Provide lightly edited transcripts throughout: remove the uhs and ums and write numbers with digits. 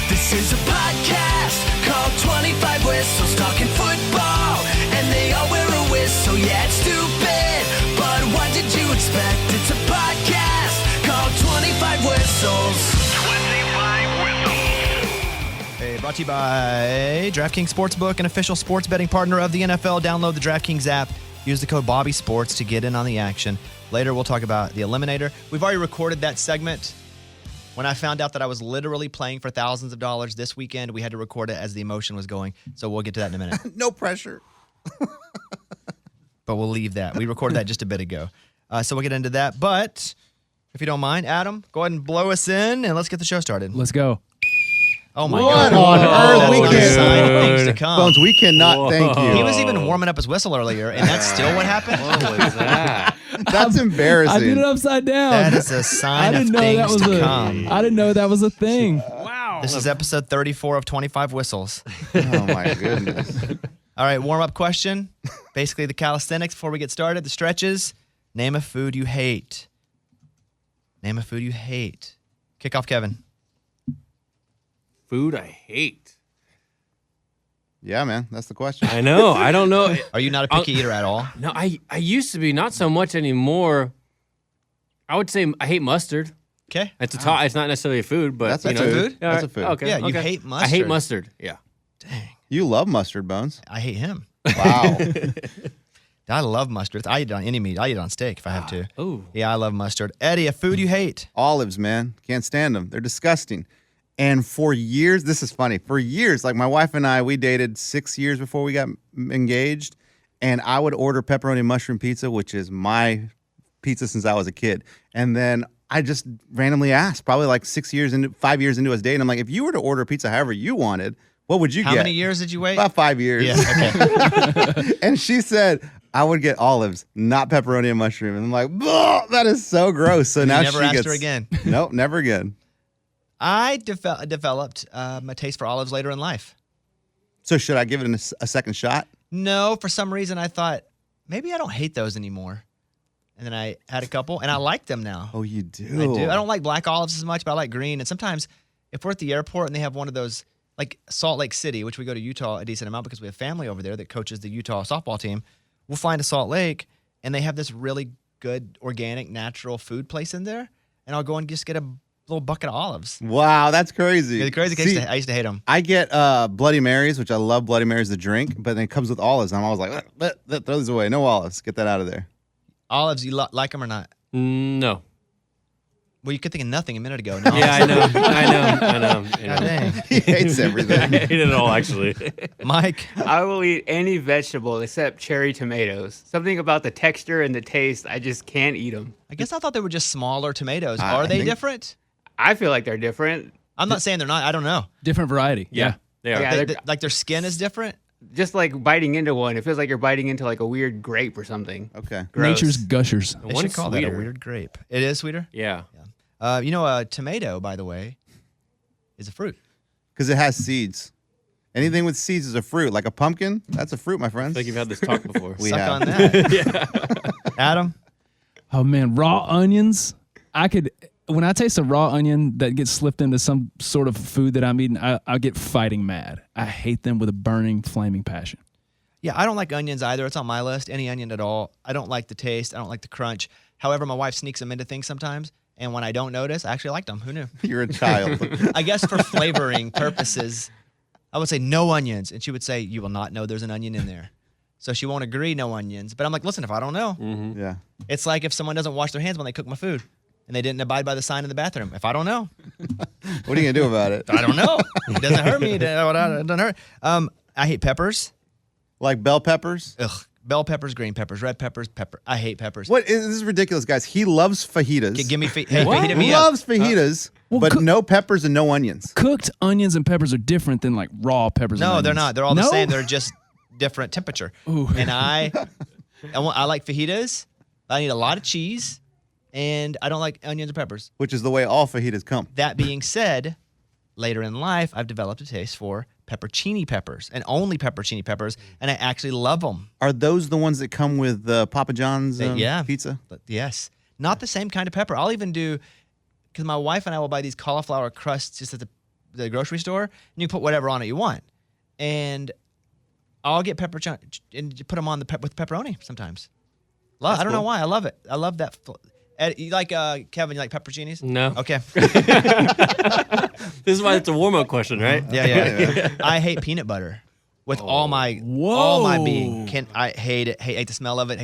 This is a podcast called 25 Whistles, talking football, and they all wear a whistle. Yeah, it's stupid, but what did you expect? It's a podcast called 25 Whistles. 25 Whistles. Hey, brought to you by DraftKings Sportsbook, an official sports betting partner of the NFL. Download the DraftKings app. Use the code BobbySports to get in on the action. Later, we'll talk about the Eliminator. We've already recorded that segment. When I found out that I was literally playing for thousands of dollars this weekend, we had to record it as the emotion was going. So we'll get to that in a minute. No pressure. But we'll leave that. We recorded that just a bit ago. So we'll get into that. But if you don't mind, Adam, go ahead and blow us in and let's get the show started. Let's go. Oh, my What God. on earth? That's We a can't- sign of things to come. Bones, we cannot thank you. He was even warming up his whistle earlier, and that's still what happened? What was that? That's embarrassing. I did it upside down. That is a sign of things to come. I didn't know that was a thing. Wow. This is episode 34 of 25 Whistles. Oh, my goodness. All right, warm-up question. Basically, the calisthenics before we get started. The stretches. Name a food you hate. Name a food you hate. Kick off, Kevin. Food I hate. Yeah, man. That's the question. I know. I don't know. Are you not a picky eater at all? No, I used to be, not so much anymore. I would say I hate mustard. Okay. It's it's not necessarily a food, but That's you a know, food. Yeah, That's a food. Okay. Yeah, you okay. hate I hate mustard. mustard. Yeah. Dang. You love mustard, Bones. I hate him. Wow. I love mustard. I eat it on any meat. I eat it on steak if I have to. Oh. Yeah, I love mustard. Eddie, a food you hate. Olives, man. Can't stand them. They're disgusting. And for years, this is funny. For years, like my wife and I, we dated 6 years before we got engaged. And I would order pepperoni mushroom pizza, which is my pizza since I was a kid. And then I just randomly asked, probably like 5 years into us dating, I'm like, if you were to order pizza however you wanted, what would you How get? many years did you wait? About 5 years. Yeah, okay. And she said, I would get olives, not pepperoni and mushroom. And I'm like, that is so gross. So now You never she asked gets her again. Nope, never again. I developed a taste for olives later in life. So should I give it a second shot? No, for some reason I thought, maybe I don't hate those anymore. And then I had a couple, and I like them now. Oh, you do? I do. I don't like black olives as much, but I like green. And sometimes if we're at the airport and they have one of those, like Salt Lake City, which we go to Utah a decent amount because we have family over there that coaches the Utah softball team, we'll fly into Salt Lake, and they have this really good organic, natural food place in there. And I'll go and just get a little bucket of olives. Wow, that's crazy. It's crazy. See, I used to hate them. I get Bloody Marys, which I love Bloody Marys to drink, but then it comes with olives. I'm always like, throw these away. No olives. Get that out of there. Olives, you like them or not? No. Well, you could think of nothing a minute ago. No, Yeah, I know. I know. God dang. He hates I everything. hate it all, actually. Mike, I will eat any vegetable except cherry tomatoes. Something about the texture and the taste, I just can't eat them. I guess I thought they were just smaller tomatoes. I Are they think- different? I feel like they're different. I'm not saying they're not. I don't know. Different variety. Yeah. They are. Yeah, Like their skin is different? Just like biting into one, it feels like you're biting into like a weird grape or something. Okay. Gross. Nature's gushers. They One's should call sweeter. that a weird grape. It is sweeter? Yeah. You know, a tomato, by the way, is a fruit. Because it has seeds. Anything with seeds is a fruit. Like a pumpkin, that's a fruit, my I friends. think you've had this talk before. We Suck have. on that. Adam? Oh man, raw onions. When I taste a raw onion that gets slipped into some sort of food that I'm eating, I get fighting mad. I hate them with a burning, flaming passion. Yeah, I don't like onions either. It's on my list. Any onion at all. I don't like the taste. I don't like the crunch. However, my wife sneaks them into things sometimes. And when I don't notice, I actually like them. Who knew? You're a child. I guess for flavoring purposes, I would say no onions. And she would say, you will not know there's an onion in there. So she won't agree, no onions. But I'm like, listen, if I don't know. Yeah. It's like if someone doesn't wash their hands when they cook my food and they didn't abide by the sign in the bathroom. If I don't know, What are you going to do about it? I don't know. It doesn't hurt me. It doesn't hurt. I hate peppers. Like bell peppers? Ugh. Bell peppers, green peppers, red peppers, pepper. I hate peppers. What? This is ridiculous, guys. He loves fajitas. Give me fajita me up. Loves fajitas, Well, but no peppers and no onions. Cooked onions and peppers are different than like raw peppers. and No, they're onions. not. They're all the No? same. They're just different temperature. Ooh. And I like fajitas. I need a lot of cheese, and I don't like onions or peppers. Which is the way all fajitas come. That being said, later in life, I've developed a taste for peppercini peppers and only peppercini peppers, and I actually love them. Are those the ones that come with Papa John's Yeah. pizza? But yes. Not the same kind of pepper. I'll even do because my wife and I will buy these cauliflower crusts just at the grocery store, and you put whatever on it you want. And I'll get and put them on with pepperoni sometimes. I don't know why. I love it. I love that. You like Kevin? You like pepperoncinis? No. Okay. This is why it's a warm-up question, right? Yeah. I hate peanut butter with all my being. I hate it. Hate the smell of it.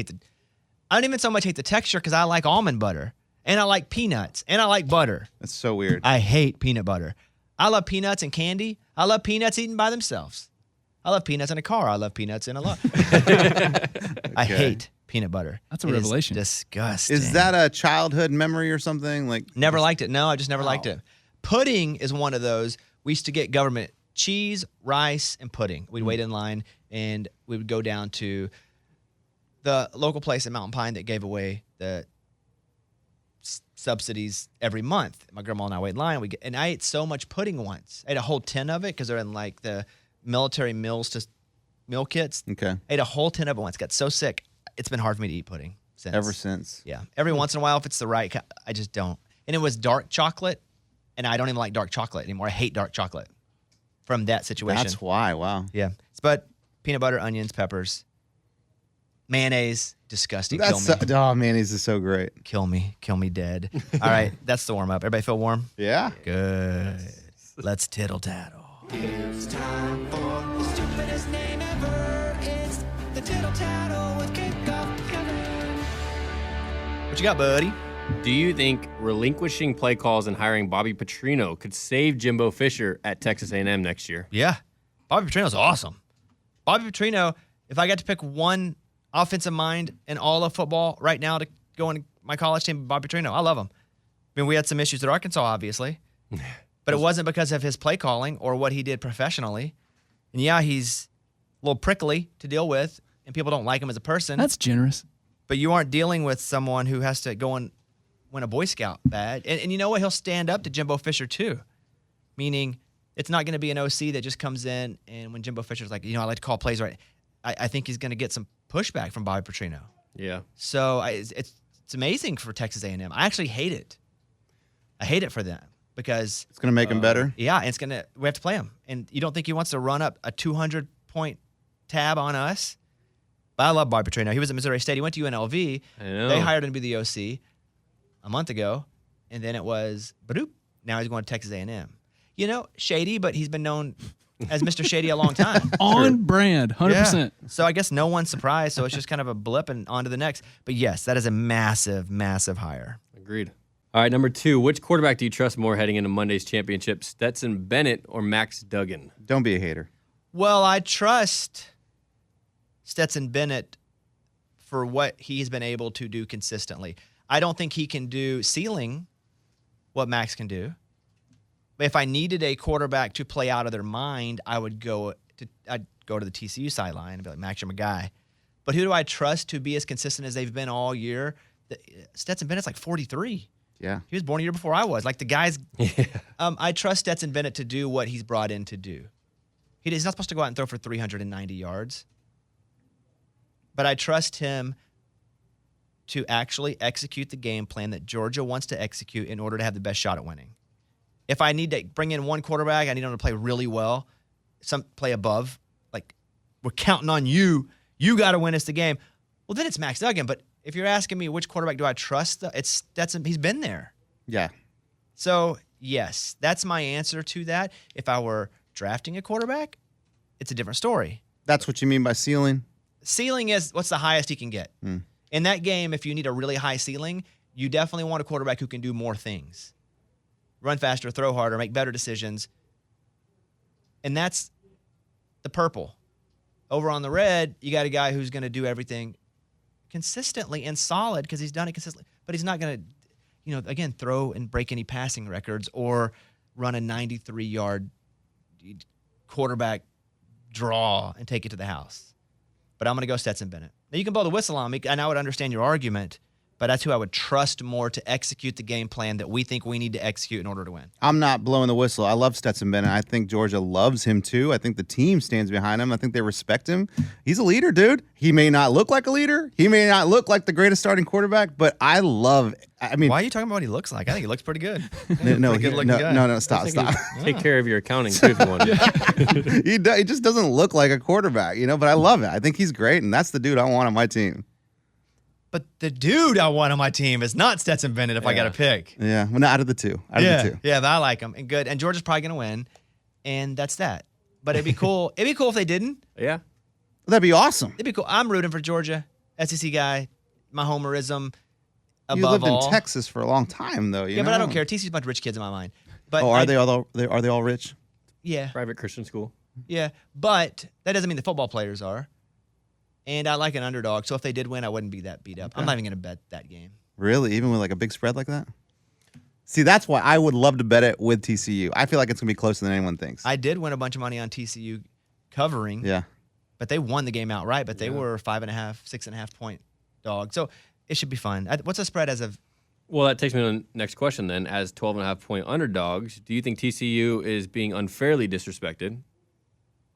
I don't even so much hate the texture because I like almond butter and I like peanuts and I like butter. That's so weird. I hate peanut butter. I love peanuts and candy. I love peanuts eaten by themselves. I love peanuts in a car. I love peanuts in a lot. I hate peanut butter. That's a revelation. Disgusting. Is that a childhood memory or something? Never liked it. No, I just never liked it. Pudding is one of those. We used to get government cheese, rice, and pudding. We'd wait in line, and we would go down to the local place in Mountain Pine that gave away the subsidies every month. My grandma and I wait in line, and I ate so much pudding once. I ate a whole tin of it because they're in like the military meal kits. Okay. I ate a whole tin of it once. Got so sick. It's been hard for me to eat pudding since. Ever since. Yeah. Every once in a while, if it's the right, I just don't. And it was dark chocolate, and I don't even like dark chocolate anymore. I hate dark chocolate from that situation. That's why. Wow. Yeah. But peanut butter, onions, peppers, mayonnaise, disgusting. Kill me. Mayonnaise is so great. Kill me dead. All right. That's the warm up. Everybody feel warm? Yeah. Good. Let's tittle tattle. It's time for the stupidest name ever. It's the tittle tattle with Kickoff Kevin. What you got, buddy? Do you think relinquishing play calls and hiring Bobby Petrino could save Jimbo Fisher at Texas A&M next year? Yeah. Bobby Petrino's awesome. Bobby Petrino, if I got to pick one offensive mind in all of football right now to go into my college team, Bobby Petrino, I love him. I mean, we had some issues at Arkansas, obviously. But it wasn't because of his play calling or what he did professionally. And yeah, he's a little prickly to deal with, and people don't like him as a person. That's generous. But you aren't dealing with someone who has to go and win a Boy Scout badge. And you know what? He'll stand up to Jimbo Fisher, too. Meaning, it's not going to be an OC that just comes in, and when Jimbo Fisher's like, I like to call plays right, I think he's going to get some pushback from Bobby Petrino. Yeah. So it's amazing for Texas A&M. I actually hate it. I hate it for them. Because it's going to make him better. Yeah, and we have to play him. And you don't think he wants to run up a 200-point tab on us? But I love Bobby Petrino. He was at Missouri State. He went to UNLV. I know. They hired him to be the OC a month ago, and then it was badoop. Now he's going to Texas A&M. Shady, but he's been known as Mr. Shady a long time. On brand, 100%. Yeah. So I guess no one's surprised. So it's just kind of a blip and on to the next. But yes, that is a massive, massive hire. Agreed. All right, number 2, which quarterback do you trust more heading into Monday's championship, Stetson Bennett or Max Duggan? Don't be a hater. Well, I trust Stetson Bennett for what he's been able to do consistently. I don't think he can do ceiling what Max can do. But if I needed a quarterback to play out of their mind, I'd go to the TCU sideline and be like, Max, you're my guy. But who do I trust to be as consistent as they've been all year? Stetson Bennett's like 43. Yeah. He was born a year before I was. Like the guys, I trust Stetson Bennett to do what he's brought in to do. He's not supposed to go out and throw for 390 yards. But I trust him to actually execute the game plan that Georgia wants to execute in order to have the best shot at winning. If I need to bring in one quarterback, I need him to play really well, play above. Like, we're counting on you. You got to win us the game. Well, then it's Max Duggan. But if you're asking me which quarterback do I trust, he's been there. Yeah. So, yes, that's my answer to that. If I were drafting a quarterback, it's a different story. That's what you mean by ceiling? Ceiling is what's the highest he can get. In that game, if you need a really high ceiling, you definitely want a quarterback who can do more things. Run faster, throw harder, make better decisions. And that's the purple. Over on the red, you got a guy who's going to do everything consistently and solid because he's done it consistently. But he's not going to, again, throw and break any passing records or run a 93-yard quarterback draw and take it to the house. But I'm going to go Stetson Bennett. Now, you can blow the whistle on me, and I would understand your argument, but that's who I would trust more to execute the game plan that we think we need to execute in order to win. I'm not blowing the whistle. I love Stetson Bennett. I think Georgia loves him too. I think the team stands behind him. I think they respect him. He's a leader, dude. He may not look like a leader. He may not look like the greatest starting quarterback, but I mean, Why are you talking about what he looks like? I think he looks pretty good. no, guy. stop. Take care of your accounting too if you want to. He just doesn't look like a quarterback, but I love it. I think he's great, and that's the dude I want on my team. But the dude I want on my team is not Stetson Bennett if I got to pick. Yeah, well, not out of the two. Yeah, but I like him and good. And Georgia's probably going to win, and that's that. But it'd be cool. It'd be cool if they didn't. Yeah. That'd be awesome. It'd be cool. I'm rooting for Georgia, SEC guy, my homerism above You lived all. in Texas for a long time, though. But I don't care. TCU's a bunch of rich kids in my mind. But are they all rich? Yeah. Private Christian school. Yeah, but that doesn't mean the football players are. And I like an underdog, so if they did win, I wouldn't be that beat up. I'm not even going to bet that game. Really? Even with like a big spread like that? See, that's why I would love to bet it with TCU. I feel like it's going to be closer than anyone thinks. I did win a bunch of money on TCU covering. Yeah. But they won the game outright, but they were 5.5, 6.5 point dog. So it should be fun. What's the spread as of? Well, that takes me to the next question then. As 12.5 point underdogs, do you think TCU is being unfairly disrespected?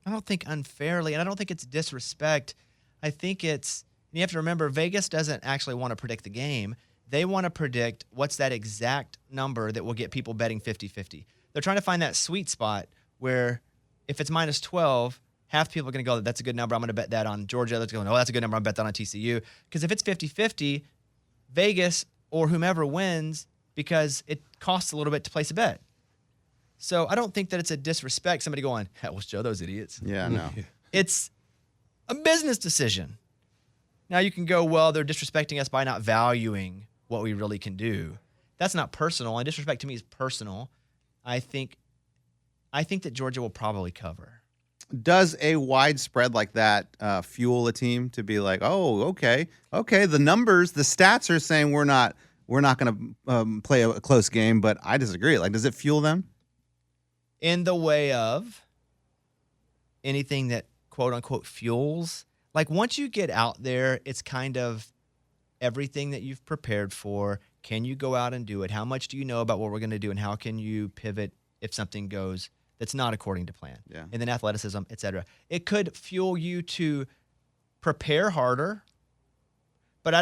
I don't think unfairly, and I don't think it's disrespect. I think it's, you have to remember, Vegas doesn't actually want to predict the game. They want to predict what's that exact number that will get people betting 50-50. They're trying to find that sweet spot where if it's minus 12, half the people are going to go, that's a good number, I'm going to bet that on Georgia. Others go, no, that's a good number, I'm going to bet that on TCU. Because if it's 50-50, Vegas or whomever wins because it costs a little bit to place a bet. So I don't think that it's a disrespect. Somebody going, well, show those idiots. Yeah, no. It's a business decision. Now you can go, well, they're disrespecting us by not valuing what we really can do. That's not personal, and disrespect to me is personal. I think that Georgia will probably cover. Does a wide spread like that fuel a team to be like, oh, okay, the numbers, the stats are saying we're not going to play a close game, but I disagree. Like, does it fuel them? In the way of anything that quote unquote fuels, like once you get out there, it's kind of everything that you've prepared for. Can you go out and do it? How much do you know about what we're going to do, and how can you pivot if something goes that's not according to plan? Yeah. And then athleticism, etc. It could fuel you to prepare harder, but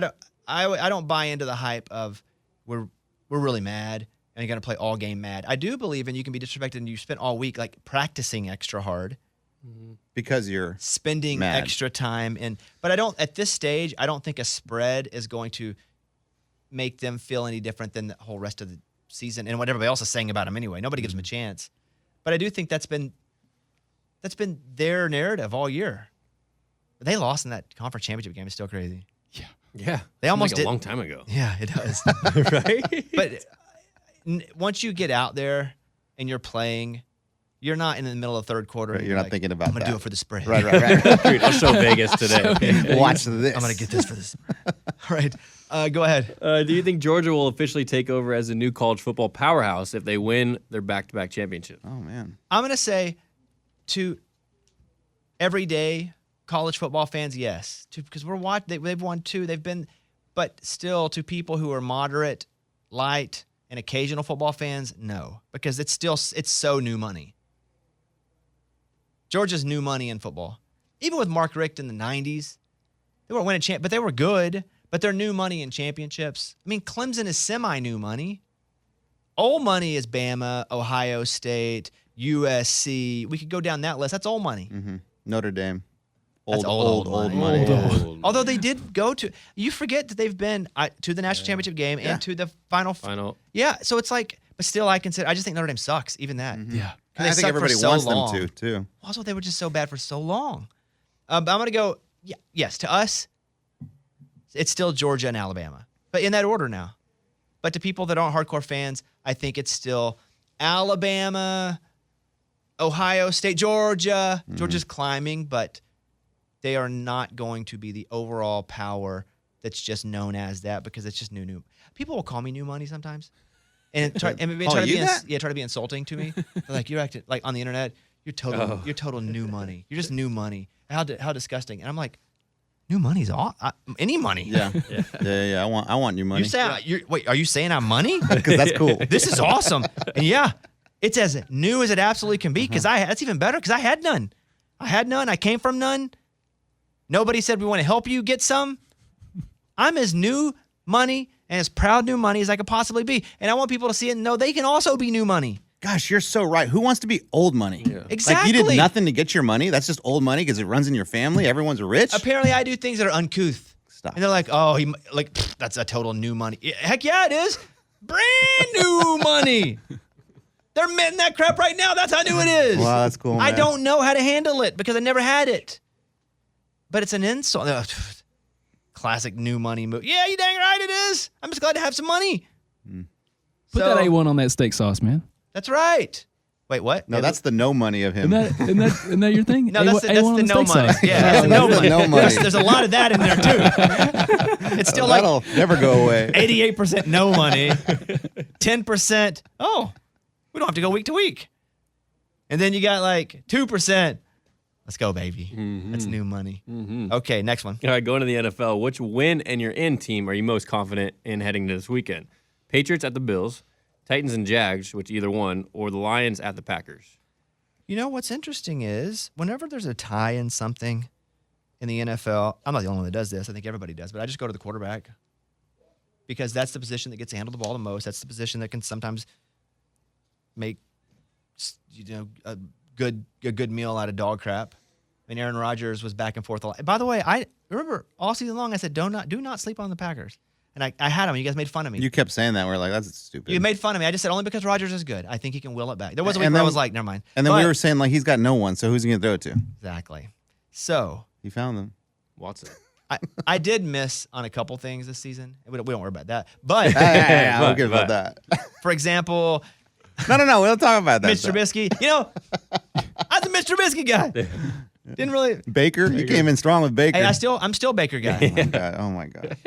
I don't buy into the hype of we're really mad and you're going to play all game mad. I do believe in you can be disrespected and you spent all week like practicing extra hard. Because you're spending mad. extra time but I don't, at this stage, I don't think a spread is going to make them feel any different than the whole rest of the season and what everybody else is saying about them anyway. Nobody gives them a chance. But I do think that's been their narrative all year. They lost in that conference championship game. It's still crazy. Yeah. They almost like did a long time ago. Yeah, it does. Right? But once you get out there and you're playing, you're not in the middle of the third quarter. Right, and you're not like, thinking about I'm going to that. do it for the spread. Right. Dude, I'll show Vegas today. Watch this. I'm going to get this for the spread. All right. Go ahead. Do you think Georgia will officially take over as a new college football powerhouse if they win their back-to-back championship? Oh, man. I'm going to say to everyday college football fans, yes. Because they've won two. But still to people who are moderate, light, and occasional football fans, no. Because it's so new money. Georgia's new money in football. Even with Mark Richt in the 90s, they weren't winning but they were good. But they're new money in championships. I mean, Clemson is semi-new money. Old money is Bama, Ohio State, USC. We could go down that list. That's old money. Mm-hmm. Notre Dame. That's Old money. Yeah. Although they did go to, you forget that they've been to the national championship game and to the final. Yeah, so it's like, but still I just think Notre Dame sucks, even that. Mm-hmm. Yeah. I think everybody wants them to, too. Also, they were just so bad for so long. But I'm going to go, yes, to us, it's still Georgia and Alabama. But in that order now. But to people that aren't hardcore fans, I think it's still Alabama, Ohio State, Georgia. Mm-hmm. Georgia's climbing, but they are not going to be the overall power that's just known as that because it's just new. People will call me new money sometimes. And try to be insulting to me. They're like, you're acting like on the internet, you're total new money. You're just new money. How disgusting. And I'm like, New money's all any money. Yeah. Yeah. I want new money. You say wait? Are you saying I'm money? Because that's cool. This is awesome. And yeah, it's as new as it absolutely can be. Because that's even better. Because I had none. I came from none. Nobody said we want to help you get some. I'm as new money and as proud new money as I could possibly be. And I want people to see it and know they can also be new money. Gosh, you're so right. Who wants to be old money? Yeah. Exactly. Like you did nothing to get your money. That's just old money because it runs in your family. Everyone's rich. Apparently, I do things that are uncouth. Stop. And they're like, oh, that's a total new money. Heck yeah, it is. Brand new money. They're minting that crap right now. That's how new it is. Wow, that's cool, man. I don't know how to handle it because I never had it. But it's an insult. Classic new money move. Yeah, you dang right it is. I'm just glad to have some money. Put that A1 on that steak sauce, man. That's right. Wait, what? No, that's the no money of him. Isn't that your thing? No, that's the no money. Sauce. Yeah, that's the no money. No money. There's a lot of that in there too. It's still like that'll never go away. 88% no money, 10%. Oh, we don't have to go week to week, and then you got like 2%. Let's go, baby. That's new money. Okay, next one. All right, going to the NFL. Which win and your in team are you most confident in heading to this weekend? Patriots at the Bills, Titans and Jags, which either one, or the Lions at the Packers. You know what's interesting is whenever there's a tie in something in the NFL, I'm not the only one that does this. I think everybody does, but I just go to the quarterback because that's the position that gets to handle the ball the most. That's the position that can sometimes make a good meal out of dog crap. I mean, Aaron Rodgers was back and forth a lot. By the way, I remember all season long I said do not sleep on the Packers. And I had them. You guys made fun of me. You kept saying that. We're like, that's stupid. You made fun of me. I just said only because Rodgers is good. I think he can will it back. There was a week where I was like, never mind. And then we were saying, like, he's got no one, so who's he going to throw it to? Exactly. So. He found them. Watson. I did miss on a couple things this season. We don't worry about that. But. I don't give about that. For example. No. We don't talk about that. Mitch Trubisky. You know, I was a Mitch Trubisky guy. Didn't really. Baker? You came in strong with Baker. Hey, I'm still Baker guy. Oh, my God.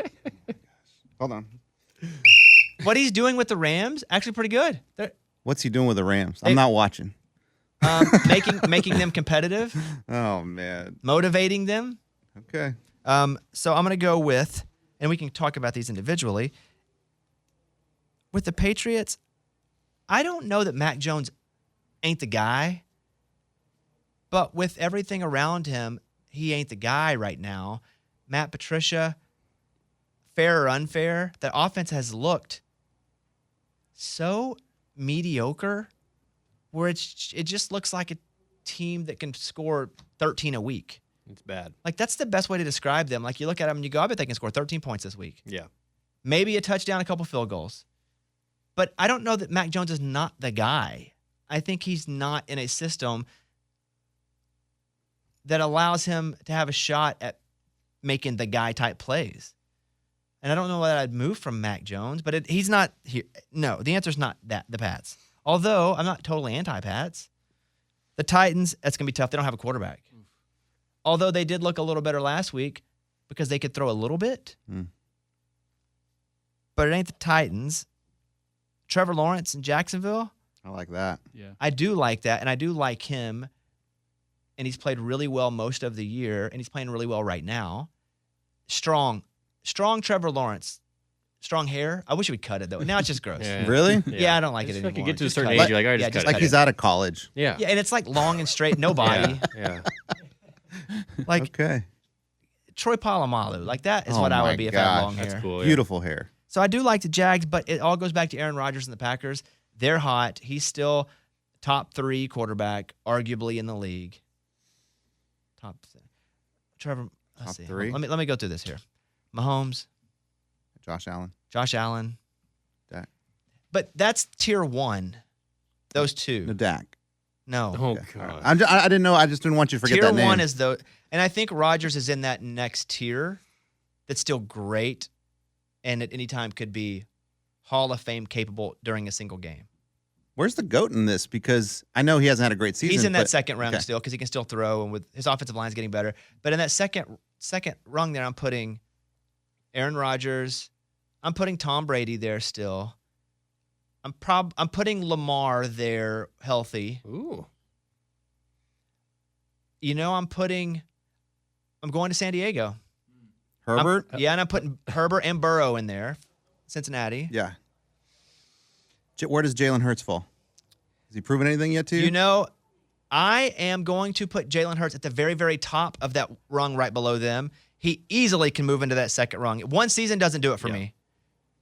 Hold on. What he's doing with the Rams, actually pretty good. What's he doing with the Rams? I'm not watching. Making them competitive. Oh, man. Motivating them. Okay. So I'm going to go with, and we can talk about these individually. With the Patriots, I don't know that Mac Jones ain't the guy, but with everything around him, he ain't the guy right now. Matt Patricia, fair or unfair, that offense has looked so mediocre where it just looks like a team that can score 13 a week. It's bad. Like, that's the best way to describe them. Like, you look at them and you go, I bet they can score 13 points this week. Yeah. Maybe a touchdown, a couple field goals. But I don't know that Mac Jones is not the guy. I think he's not in a system that allows him to have a shot at making the guy type plays. And I don't know that I'd move from Mac Jones, but he's not here. No, the answer's not that, the Pats. Although I'm not totally anti-Pats. The Titans, that's going to be tough. They don't have a quarterback. Although they did look a little better last week because they could throw a little bit. But it ain't the Titans. Trevor Lawrence in Jacksonville. I like that. Yeah. I do like that, and I do like him. And he's played really well most of the year, and he's playing really well right now. Strong Trevor Lawrence. Strong hair. I wish he would cut it, though. Now it's just gross. Yeah. Really? Yeah, I don't like it anymore. Like you get to a Just certain cut age, it. you're like, all right, Yeah, just just cut Like it. he's out of college. Yeah. Yeah, and it's like long and straight, no body. Yeah. Like Okay. Troy Polamalu. Like that is Oh what I my would be if I had gosh, long hair. That's cool. Yeah. Beautiful hair. So I do like the Jags, but it all goes back to Aaron Rodgers and the Packers. They're hot. He's still top 3 quarterback, arguably in the league. Trevor, let's see. 3? Let me go through this here. Mahomes, Josh Allen. Josh Allen. Dak. But that's tier 1. Those two. No, Dak. No. Oh, Okay. God. I didn't know. I just didn't want you to forget Tier that name. 1 is the, and I think Rodgers is in that next tier. That's still great, and at any time could be Hall of Fame capable during a single game. Where's the GOAT in this? Because I know he hasn't had a great season. He's in that but- second round okay. still because he can still throw, and with his offensive line is getting better. But in that second rung there, I'm putting Aaron Rodgers. I'm putting Tom Brady there still. I'm putting Lamar there healthy. Ooh. You know, I'm going to San Diego. Herbert? Yeah, and I'm putting Herbert and Burrow in there. Cincinnati. Yeah. Where does Jalen Hurts fall? Has he proven anything yet to you? You know, I am going to put Jalen Hurts at the very, very top of that rung right below them. He easily can move into that second rung. One season doesn't do it for me.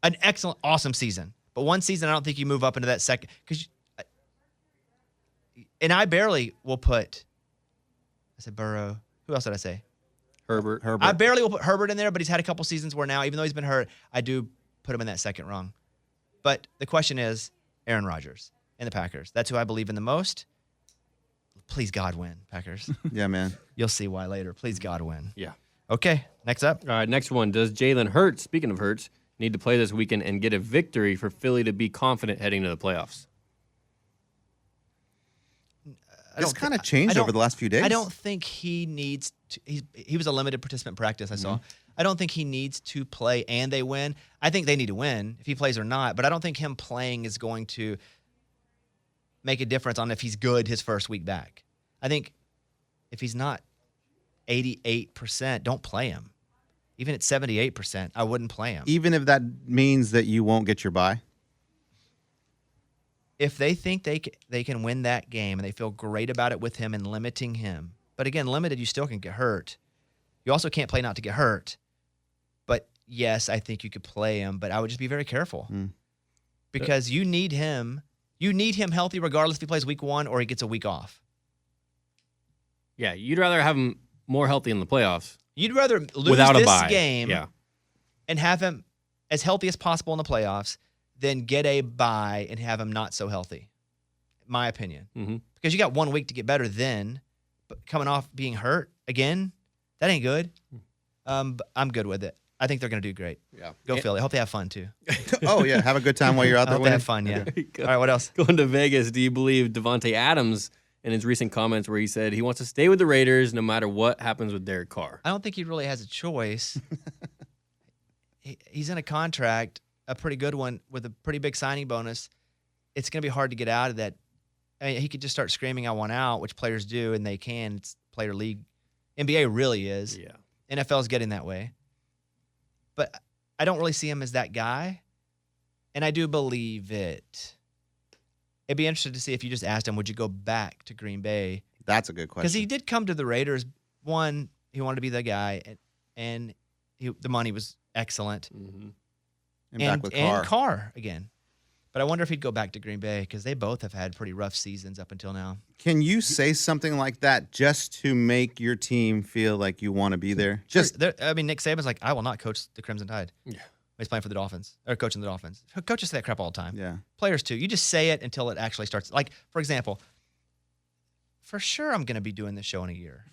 An excellent, awesome season. But one season, I don't think you move up into that second. And I barely will put, I said Burrow. Who else did I say? Herbert. I barely will put Herbert in there, but he's had a couple seasons where now, even though he's been hurt, I do put him in that second rung. But the question is Aaron Rodgers and the Packers. That's who I believe in the most. Please, God, win, Packers. Yeah, man. You'll see why later. Please, God, win. Yeah. Okay, next up. All right, next one. Does Jalen Hurts, speaking of Hurts, need to play this weekend and get a victory for Philly to be confident heading to the playoffs? It's kind of changed over the last few days. I don't think he needs to. He was a limited participant practice, I saw. I don't think he needs to play and they win. I think they need to win if he plays or not, but I don't think him playing is going to make a difference on if he's good his first week back. I think if he's not 88%, don't play him. Even at 78%, I wouldn't play him. Even if that means that you won't get your bye? If they think they can win that game and they feel great about it with him and limiting him. But again, limited, you still can get hurt. You also can't play not to get hurt. But yes, I think you could play him, but I would just be very careful. Because you need him. You need him healthy regardless if he plays week 1 or he gets a week off. Yeah, you'd rather have him more healthy in the playoffs. You'd rather lose without a this bye. game Yeah. and have him as healthy as possible in the playoffs than get a bye and have him not so healthy, my opinion. Because you got 1 week to get better then, but coming off being hurt again, that ain't good. But I'm good with it. I think they're going to do great. Yeah. Go Philly. I hope they have fun, too. Oh, yeah. Have a good time while you're out I there hope they winning. have fun, yeah. All right, what else? Going to Vegas, do you believe Devonte Adams in his recent comments where he said he wants to stay with the Raiders no matter what happens with Derek Carr? I don't think he really has a choice. He's in a contract, a pretty good one, with a pretty big signing bonus. It's going to be hard to get out of that. I mean, he could just start screaming, I want out, which players do, and they can. It's player league. NBA really is. Yeah. NFL is getting that way. But I don't really see him as that guy, and I do believe it. It'd be interesting to see if you just asked him, would you go back to Green Bay? That's a good question. Because he did come to the Raiders. One, he wanted to be the guy, and the money was excellent. And back with Carr. And Carr again. But I wonder if he'd go back to Green Bay because they both have had pretty rough seasons up until now. Can you say something like that just to make your team feel like you want to be there? Just Nick Saban's like, I will not coach the Crimson Tide. Yeah. He's playing for the Dolphins, or coaching the Dolphins. Coaches say that crap all the time. Yeah. Players too. You just say it until it actually starts. Like, for example, for sure I'm going to be doing this show in a year.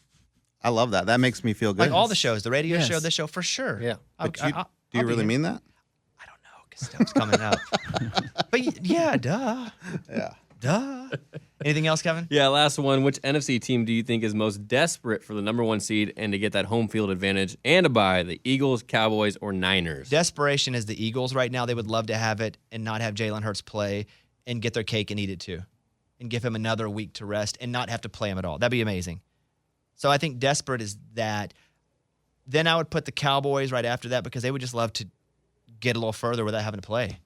I love that. That makes me feel good. Like all the shows, the radio Yes. show, this show, for sure. Yeah. But do you really mean that? I don't know, because stuff's coming up. But yeah, duh. Yeah. Duh. Anything else, Kevin? Yeah, last one. Which NFC team do you think is most desperate for the number 1 seed and to get that home field advantage and a bye? The Eagles, Cowboys, or Niners? Desperation is the Eagles right now. They would love to have it and not have Jalen Hurts play and get their cake and eat it too, and give him another week to rest and not have to play him at all. That'd be amazing. So I think desperate is that. Then I would put the Cowboys right after that because they would just love to get a little further without having to play.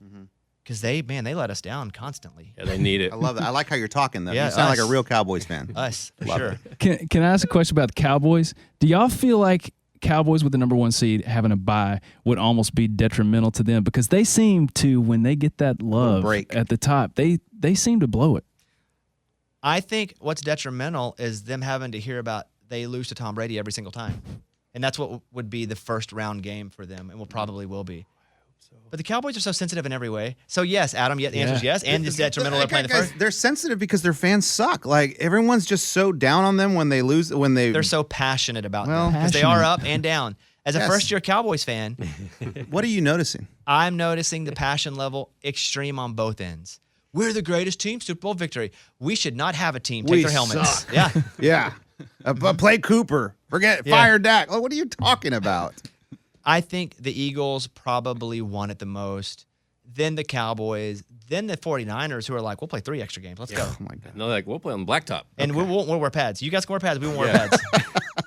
Because they let us down constantly. Yeah, they need it. I love that. I like how you're talking, though. Yeah, you sound like us. a real Cowboys fan. Us, for sure. Can I ask a question about the Cowboys? Do y'all feel like Cowboys with the number 1 seed having a bye would almost be detrimental to them? Because they seem to, when they get that love break at the top, they seem to blow it. I think what's detrimental is them having to hear about they lose to Tom Brady every single time. And that's what would be the first round game for them, and will be. But the Cowboys are so sensitive in every way. So yes, Adam, the answer is yes, and it's detrimental. They're playing the first. They're sensitive because their fans suck. Like everyone's just so down on them when they lose. They're so passionate about them because they are up and down. As a first-year Cowboys fan, what are you noticing? I'm noticing the passion level extreme on both ends. We're the greatest team, Super Bowl victory. We should not have a team. Take their helmets. Suck. Yeah. Yeah. Play Cooper. Fire Dak. Oh, what are you talking about? I think the Eagles probably won it the most, then the Cowboys, then the 49ers, who are like, we'll play 3 extra games. Let's go. Oh, my God. No, like, we'll play on blacktop. And we'll wear pads. You guys can wear pads. We won't wear pads.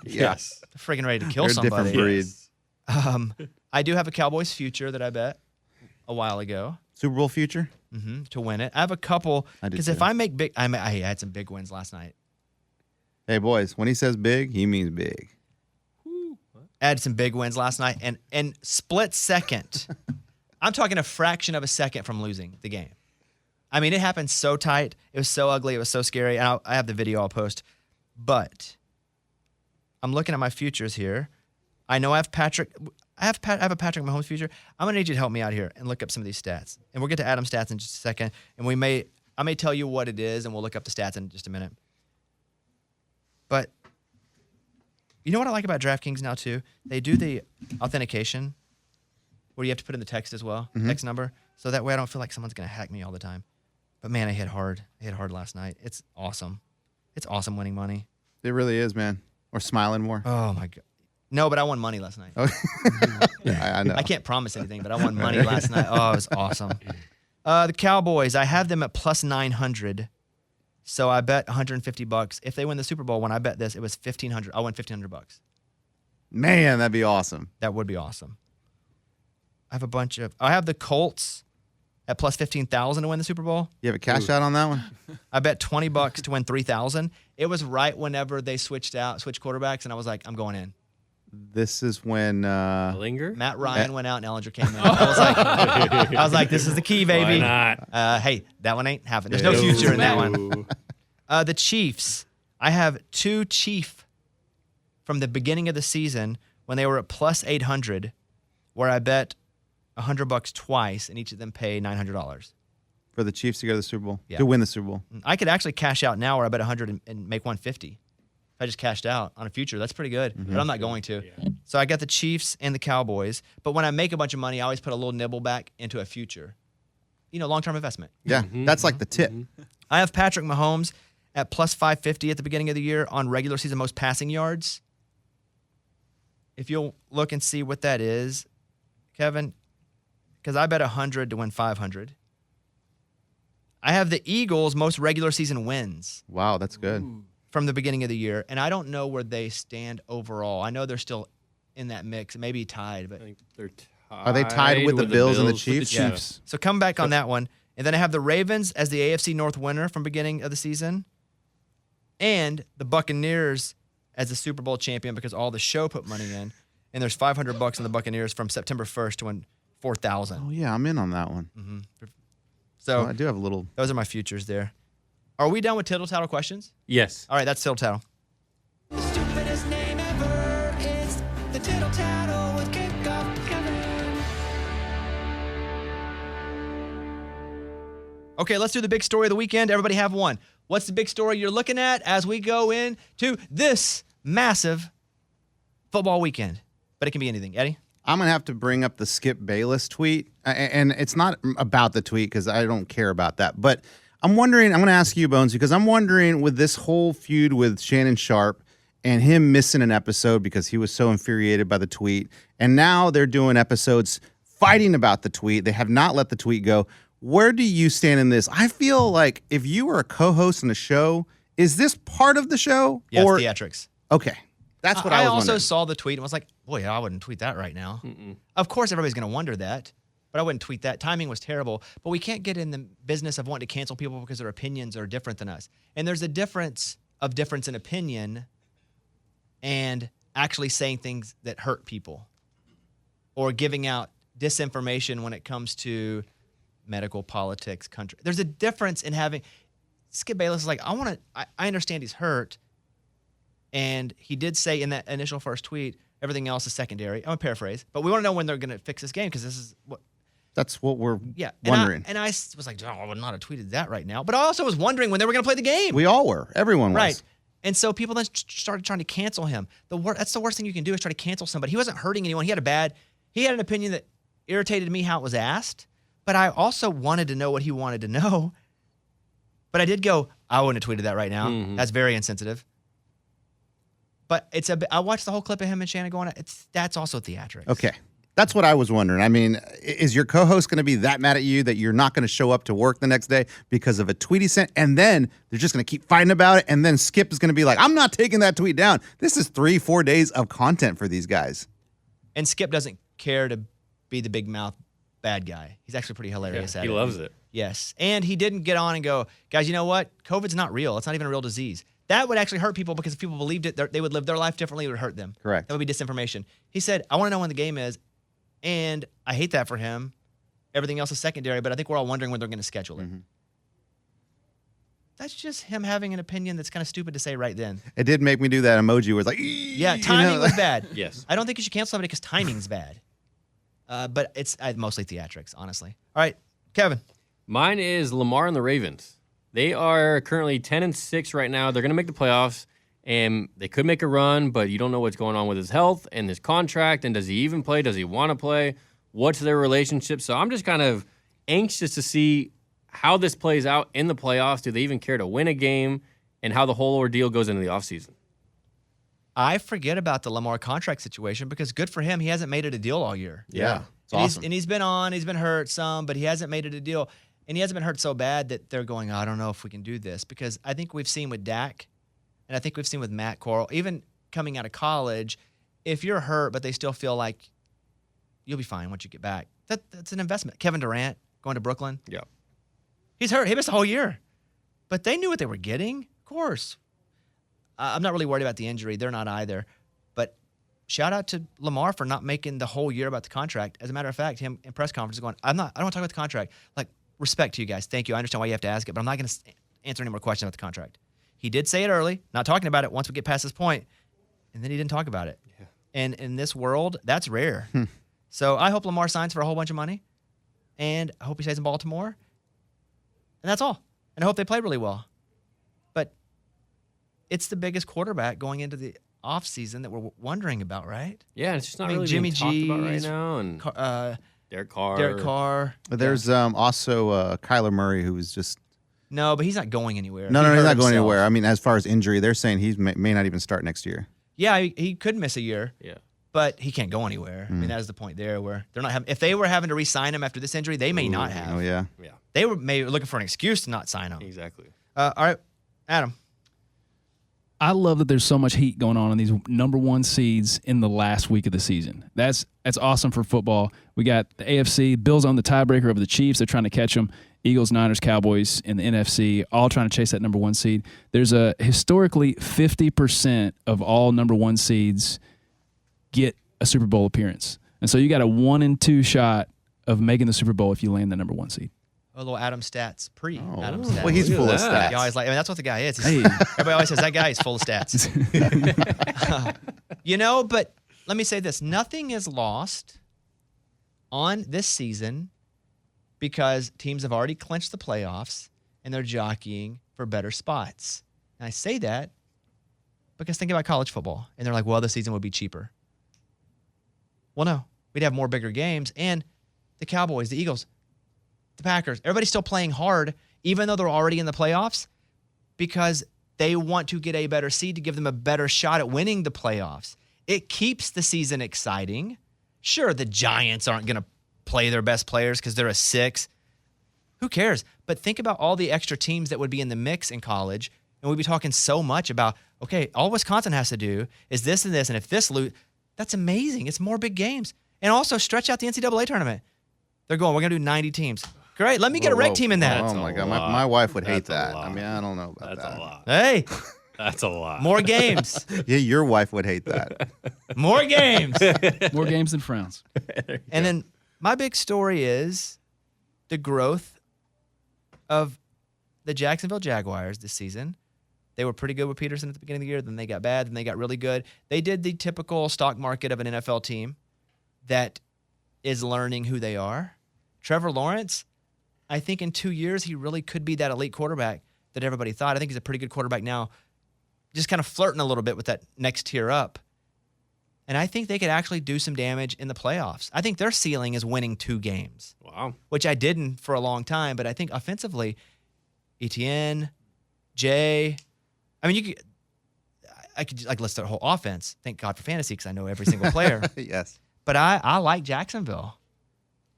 Yes. They're freaking ready to kill They're a somebody. different breed. I do have a Cowboys future that I bet a while ago Super Bowl future? to win it. I have a couple I do because if too. I make big, I had some big wins last night. Hey, boys, when he says big, he means big. I had some big wins last night, and split second. I'm talking a fraction of a second from losing the game. I mean, it happened so tight. It was so ugly. It was so scary. And I have the video I'll post. But I'm looking at my futures here. I know I have Patrick. I have a Patrick Mahomes future. I'm gonna need you to help me out here and look up some of these stats. And we'll get to Adam's stats in just a second. And I may tell you what it is, and we'll look up the stats in just a minute. But you know what I like about DraftKings now too? They do the authentication where you have to put in the text as well, text number, so that way I don't feel like someone's gonna hack me all the time. But man, I hit hard. I hit hard last night. It's awesome. It's awesome winning money. It really is, man. Or smiling more. Oh my god. No, but I won money last night. I know. I can't promise anything, but I won money last night. Oh, it was awesome. The Cowboys, I have them at plus 900. So I bet $150. If they win the Super Bowl, when I bet this, it was $1,500. I won $1,500. Man, that'd be awesome. That would be awesome. I have the Colts at plus 15,000 to win the Super Bowl. You have a cash out on that one? I bet $20 to win 3,000. It was right whenever they switched quarterbacks, and I was like, I'm going in. This is when Linger? Matt Ryan went out and Ellinger came in. I was like, this is the key, baby. Why not? Hey, that one ain't happening. There's no future in that one. The Chiefs. I have two Chief from the beginning of the season when they were at plus 800, where I bet $100 twice, and each of them pay $900. for the Chiefs to go to the Super Bowl, Yeah. to win the Super Bowl. I could actually cash out now where I bet 100 and make 150. If I just cashed out on a future, that's pretty good. But I'm not going to. So I got the Chiefs and the Cowboys. But when I make a bunch of money, I always put a little nibble back into a future. Long-term investment. Yeah, that's like the tip. I have Patrick Mahomes at plus 550 at the beginning of the year on regular season most passing yards. If you'll look and see what that is, Kevin, because I bet 100 to win 500. I have the Eagles most regular season wins Wow, that's good. from the beginning of the year, and I don't know where they stand overall. I know they're still in that mix, maybe tied, but I think they're tied. Are they tied with the Bills and the Chiefs? yeah. So come back on that one. And then I have the Ravens as the AFC North winner from beginning of the season, and the Buccaneers as the Super Bowl champion because all the show put money in, and there's $500 in the Buccaneers from September 1st to win 4,000. Oh yeah, I'm in on that one. So Oh, I do have a little. those are my futures there. Are we done with tittle tattle questions? Yes. All right, that's tittle tattle. The stupidest name ever is the tittle tattle with Kickoff Kevin. Okay, let's do the big story of the weekend. Everybody have one. What's the big story you're looking at as we go into this massive football weekend? But it can be anything. Eddie? I'm gonna have to bring up the Skip Bayless tweet, and it's not about the tweet because I don't care about that. But I'm wondering. I'm gonna ask you, Bones, because I'm wondering with this whole feud with Shannon Sharp and him missing an episode because he was so infuriated by the tweet, and now they're doing episodes fighting about the tweet. They have not let the tweet go. Where do you stand in this? I feel like if you were a co-host in a show, is this part of the show? Yes, or theatrics. Okay, that's what I was also wondering. saw the tweet and was like, boy, I wouldn't tweet that right now. Of course, everybody's going to wonder that, but I wouldn't tweet that. Timing was terrible, but we can't get in the business of wanting to cancel people because their opinions are different than us. And there's a difference in opinion and actually saying things that hurt people or giving out disinformation when it comes to medical, politics, country. There's a difference in having Skip Bayless is like, I understand he's hurt. And he did say in that initial first tweet, everything else is secondary. I'm going to paraphrase, but we want to know when they're going to fix this game because this is what. That's what we're wondering. wondering. And I was like, oh, I would not have tweeted that right now. But I also was wondering when they were going to play the game. We all were. Everyone was. Right. And so people then started trying to cancel him. That's the worst thing you can do is try to cancel somebody. He wasn't hurting anyone. He had an opinion that irritated me how it was asked. But I also wanted to know what he wanted to know. But I did go, I wouldn't have tweeted that right now. That's very insensitive. But I watched the whole clip of him and Shannon going, that's also theatrics. Okay. That's what I was wondering. I mean, is your co-host going to be that mad at you that you're not going to show up to work the next day because of a tweet he sent? And then they're just going to keep fighting about it. And then Skip is going to be like, I'm not taking that tweet down. This is 3-4 days of content for these guys. And Skip doesn't care to be the big mouth bad guy. He's actually pretty hilarious at it. He loves it. Yes. And he didn't get on and go, guys, you know what? COVID's not real. It's not even a real disease. That would actually hurt people because if people believed it, they would live their life differently. It would hurt them. Correct. That would be disinformation. He said, I want to know when the game is. And I hate that for him. Everything else is secondary, but I think we're all wondering when they're going to schedule it. That's just him having an opinion that's kind of stupid to say right then. It did make me do that emoji where it's like, Yeah, timing was bad. Yes. I don't think you should cancel somebody because timing's bad. But it's mostly theatrics, honestly. All right, Kevin. Mine is Lamar and the Ravens. They are currently 10-6 right now. They're going to make the playoffs, and they could make a run, but you don't know what's going on with his health and his contract, and does he even play? Does he want to play? What's their relationship? So I'm just kind of anxious to see how this plays out in the playoffs. Do they even care to win a game? And how the whole ordeal goes into the offseason. I forget about the Lamar contract situation because good for him. He hasn't made it a deal all year. Yeah. It's And awesome. he's been hurt some, but he hasn't made it a deal. And he hasn't been hurt so bad that they're going, I don't know if we can do this. Because I think we've seen with Dak, and I think we've seen with Matt Corral, even coming out of college, if you're hurt, but they still feel like you'll be fine once you get back, that's an investment. Kevin Durant going to Brooklyn. Yeah. He's hurt. He missed the whole year. But they knew what they were getting, of course. I'm not really worried about the injury. They're not either. But shout out to Lamar for not making the whole year about the contract. As a matter of fact, him in press conference going, I don't want to talk about the contract. Like, respect to you guys. Thank you. I understand why you have to ask it, but I'm not going to answer any more questions about the contract. He did say it early, not talking about it once we get past this point, and then he didn't talk about it. Yeah. And in this world, that's rare. So I hope Lamar signs for a whole bunch of money, and I hope he stays in Baltimore. And that's all. And I hope they play really well. But it's the biggest quarterback going into the offseason that we're wondering about, right? Yeah, it's just not I mean, really Jimmy being talked about right G's, now. And Derek Carr. But there's also Kyler Murray, who was just No, but he's not going anywhere. no, He he's hurt not going himself. anywhere. I mean, as far as injury, they're saying he may not even start next year. Yeah, he could miss a year. Yeah. But he can't go anywhere. I mean, that is the point there where they're not having. If they were having to re-sign him after this injury, they may not have. Oh yeah. Yeah. They were maybe looking for an excuse to not sign him. Exactly. All right, Adam. I love that there's so much heat going on these number one seeds in the last week of the season. That's awesome for football. We got the AFC, Bills on the tiebreaker over the Chiefs. They're trying to catch them. Eagles, Niners, Cowboys in the NFC, all trying to chase that number one seed. There's a historically 50% of all number one seeds get a Super Bowl appearance. And so you got a 1 in 2 shot of making the Super Bowl if you land the number one seed. A little Adam stats, Adam stats. Well, he's Look at full of that. stats. You always like. I mean, that's what the guy is. Hey. Everybody always says that guy is full of stats. But let me say this: nothing is lost on this season because teams have already clinched the playoffs and they're jockeying for better spots. And I say that because think about college football, and they're like, "Well, the season would be cheaper." Well, no, we'd have more bigger games, and the Cowboys, the Eagles, the Packers, everybody's still playing hard, even though they're already in the playoffs, because they want to get a better seed to give them a better shot at winning the playoffs. It keeps the season exciting. Sure, the Giants aren't going to play their best players because they're a 6. Who cares? But think about all the extra teams that would be in the mix in college, and we'd be talking so much about, okay, all Wisconsin has to do is this and this, and if this that's amazing. It's more big games. And also stretch out the NCAA tournament. They're going, we're going to do 90 teams. Great. Let me get a reg team in that. Oh my God, my wife would hate that. I mean, I don't know about That's that. a lot. Hey, That's a lot. more games. Yeah, your wife would hate that. More games. More games than frowns. And then my big story is the growth of the Jacksonville Jaguars this season. They were pretty good with Peterson at the beginning of the year. Then they got bad. Then they got really good. They did the typical stock market of an NFL team that is learning who they are. Trevor Lawrence, I think in 2 years, he really could be that elite quarterback that everybody thought. I think he's a pretty good quarterback now, just kind of flirting a little bit with that next tier up. And I think they could actually do some damage in the playoffs. I think their ceiling is winning 2 games, Wow. which I didn't for a long time. But I think offensively, Etienne, Jay, I mean, I could like list their whole offense. Thank God for fantasy because I know every single player. Yes. But I like Jacksonville.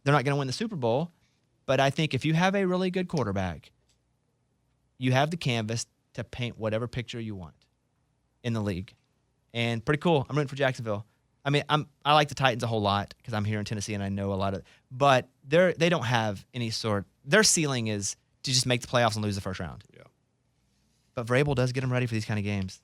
They're not going to win the Super Bowl, but I think if you have a really good quarterback, you have the canvas to paint whatever picture you want in the league. And pretty cool. I'm rooting for Jacksonville. I mean, I like the Titans a whole lot because I'm here in Tennessee and I know a lot of. But they don't have any sort. Their ceiling is to just make the playoffs and lose the first round. Yeah. But Vrabel does get them ready for these kind of games.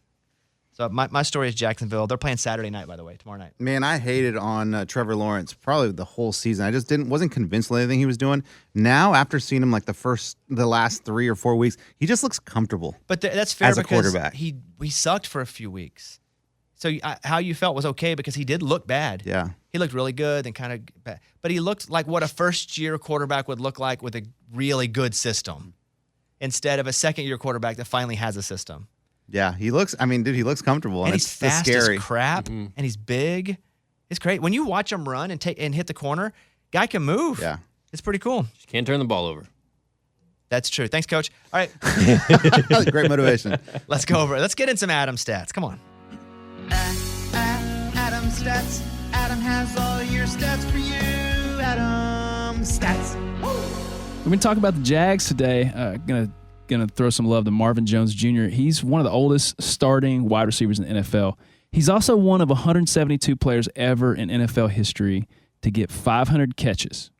So my story is Jacksonville. They're playing Saturday night, by the way, tomorrow night. Man, I hated on Trevor Lawrence probably the whole season. I just wasn't convinced with anything he was doing. Now, after seeing him like the last 3 or 4 weeks, he just looks comfortable. But that's fair as a because quarterback. he sucked for a few weeks. So how you felt was okay because he did look bad. Yeah. He looked really good and kind of bad. But he looked like what a first-year quarterback would look like with a really good system instead of a second-year quarterback that finally has a system. Yeah, he looks comfortable. And And he's it's fast scary. as crap, and he's big. It's great. When you watch him run and hit the corner, guy can move. Yeah. It's pretty cool. Just can't turn the ball over. That's true. Thanks, Coach. All right, Great motivation. let's go over it. Let's get in some Adam stats. Come on. Adam stats. Adam has all your stats for you. Adam stats. We're going to talk about the Jags today. Gonna throw some love to Marvin Jones Jr. He's one of the oldest starting wide receivers in the NFL. He's also one of 172 players ever in NFL history to get 500 catches.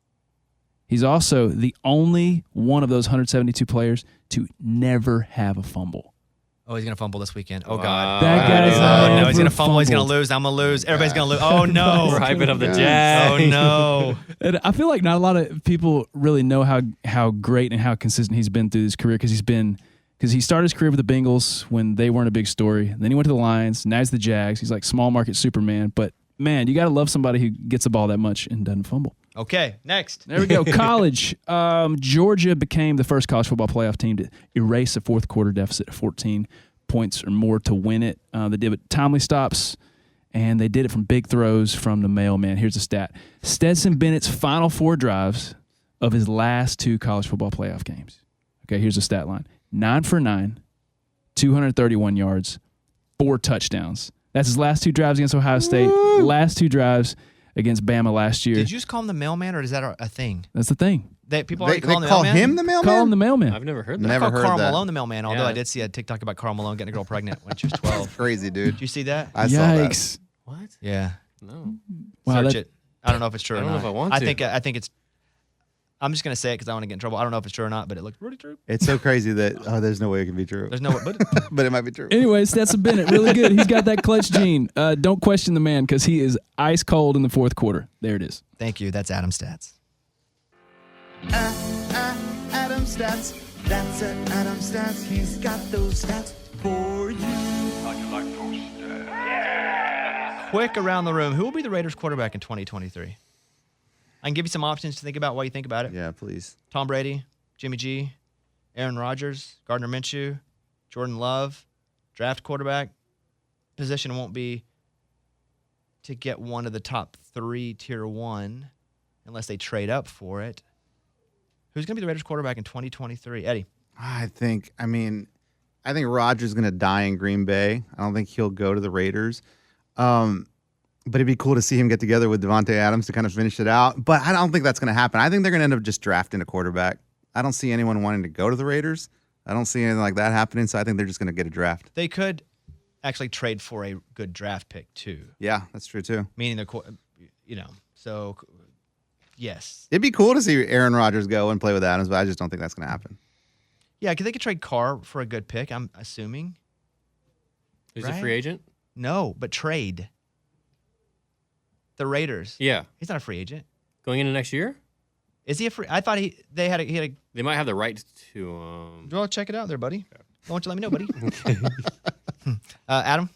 He's also the only one of those 172 players to never have a fumble. Oh, he's going to fumble this weekend. Oh, God. That guy's Oh, no, he's going never to fumble. He's going to fumbled. lose. I'm going to lose. Everybody's going to lose. Oh, no. We're hyping up the Jags. Oh, no. And I feel like not a lot of people really know how great and how consistent he's been through his career because he started his career with the Bengals when they weren't a big story. Then he went to the Lions. Now he's the Jags. He's like small market Superman. But, man, you got to love somebody who gets the ball that much and doesn't fumble. Okay, next. There we go. College. Georgia became the first college football playoff team to erase a fourth quarter deficit of 14 points or more to win it. They did it timely stops, and they did it from big throws from the mailman. Here's a stat. Stetson Bennett's final 4 drives of his last 2 college football playoff games. Okay, here's a stat line. 9 for 9, 231 yards, 4 touchdowns. That's his last 2 drives against Ohio State, last 2 drives against Bama last year. Did you just call him the mailman, or is that a thing? That's the thing. People They already call him the call mailman? him the mailman? Call him the mailman. I've never heard that. Never I call heard Carl that. Malone the mailman, although Yeah. I did see a TikTok about Carl Malone getting a girl pregnant when she was 12. Crazy, dude. Did you see that? I saw that. Yikes. What? Yeah. No. Wow, Search that- it. I don't know if it's true or I not. don't know if I want I to. think it's. I'm just gonna say it because I want to get in trouble. I don't know if it's true or not, but it looks pretty true. It's so crazy that there's no way it can be true. There's no, but But it might be true. Anyways, Stetson Bennett, really good. He's got that clutch gene. Don't question the man because he is ice cold in the fourth quarter. There it is. thank you. That's Adam stats. Adam stats. That's it. Adam stats. He's got those stats for you. Quick around the room. Who will be the Raiders quarterback in 2023? I can give you some options to think about while you think about it. Yeah, please. Tom Brady, Jimmy G, Aaron Rodgers, Gardner Minshew, Jordan Love, draft quarterback. Position won't be to get one of the top 3 tier 1 unless they trade up for it. Who's going to be the Raiders quarterback in 2023? Eddie. I think Rodgers is going to die in Green Bay. I don't think he'll go to the Raiders. But it'd be cool to see him get together with Devonte Adams to kind of finish it out. But I don't think that's going to happen. I think they're going to end up just drafting a quarterback. I don't see anyone wanting to go to the Raiders. I don't see anything like that happening. So I think they're just going to get a draft. They could actually trade for a good draft pick too, Yeah, that's true too. meaning they're, so yes. It'd be cool to see Aaron Rodgers go and play with Adams, but I just don't think that's going to happen. Yeah, because they could trade Carr for a good pick, I'm assuming. He's Right? a free agent? No, but trade. The Raiders. Yeah. He's not a free agent. Going into next year? Is he a free? I thought he had a. They might have the right to. Well, check it out there, buddy. Why don't you let me know, buddy? Adam.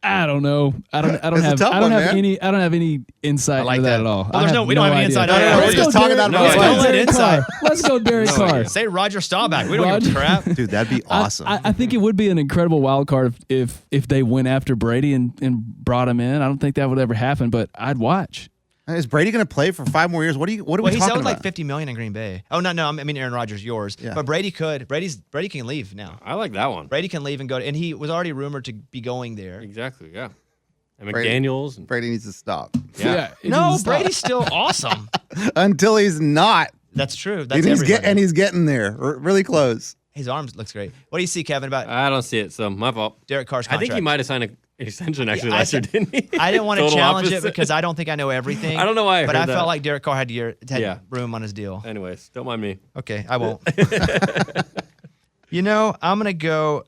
I don't know. I don't It's a have. tough I don't one, have man. any. I don't have any insight I like into that that. at all. Well, there's I no- we don't have any idea. insight. No, no, no, we're Let's just go talking Derek- out of our let's go way. Don't let Derek inside. Carr. Let's go Derek No Carr. idea. Say Roger Staubach. We don't give a crap. Dude, that'd be awesome. I think it would be an incredible wild card if they went after Brady and brought him in. I don't think that would ever happen, but I'd watch. Is Brady going to play for 5 more years? What are Well, we he talking sold about? like $50 million in Green Bay. Oh no, I mean Aaron Rodgers, yours. Yeah. But Brady could. Brady can leave now. I like that one. Brady can leave and go. And he was already rumored to be going there. Exactly, yeah. And Brady. McDaniels. And, Brady needs to stop yeah. it No, doesn't stop. Brady's still awesome. until he's not. That's true. And That's he's, everybody. he's getting there, really close. His arms looks great. What do you see, Kevin, about I don't see it, so my fault. Derek Carr's I contract? think he might have signed extension actually Yeah, I last year, said- didn't he? I didn't want to Total challenge it opposite. because I don't think I know everything. I don't know why I but heard I that. felt like Derek Carr had Yeah. room on his deal. Anyways, don't mind me. Okay, I won't. I'm going to go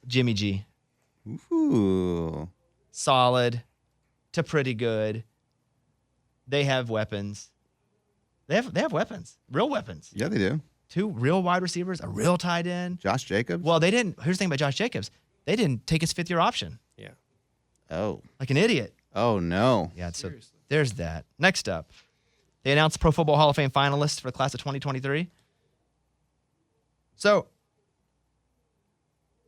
Jimmy G. Ooh. Solid to pretty good. They have weapons. They have weapons, real weapons. Yeah, they do. 2 real wide receivers, a real tight end. Josh Jacobs. Well, they didn't. Here's the thing about Josh Jacobs. They didn't take his 5th-year option Yeah. Oh. like an idiot. Oh no. Yeah, so there's that. Next up, they announced Pro Football Hall of Fame finalists for the class of 2023. So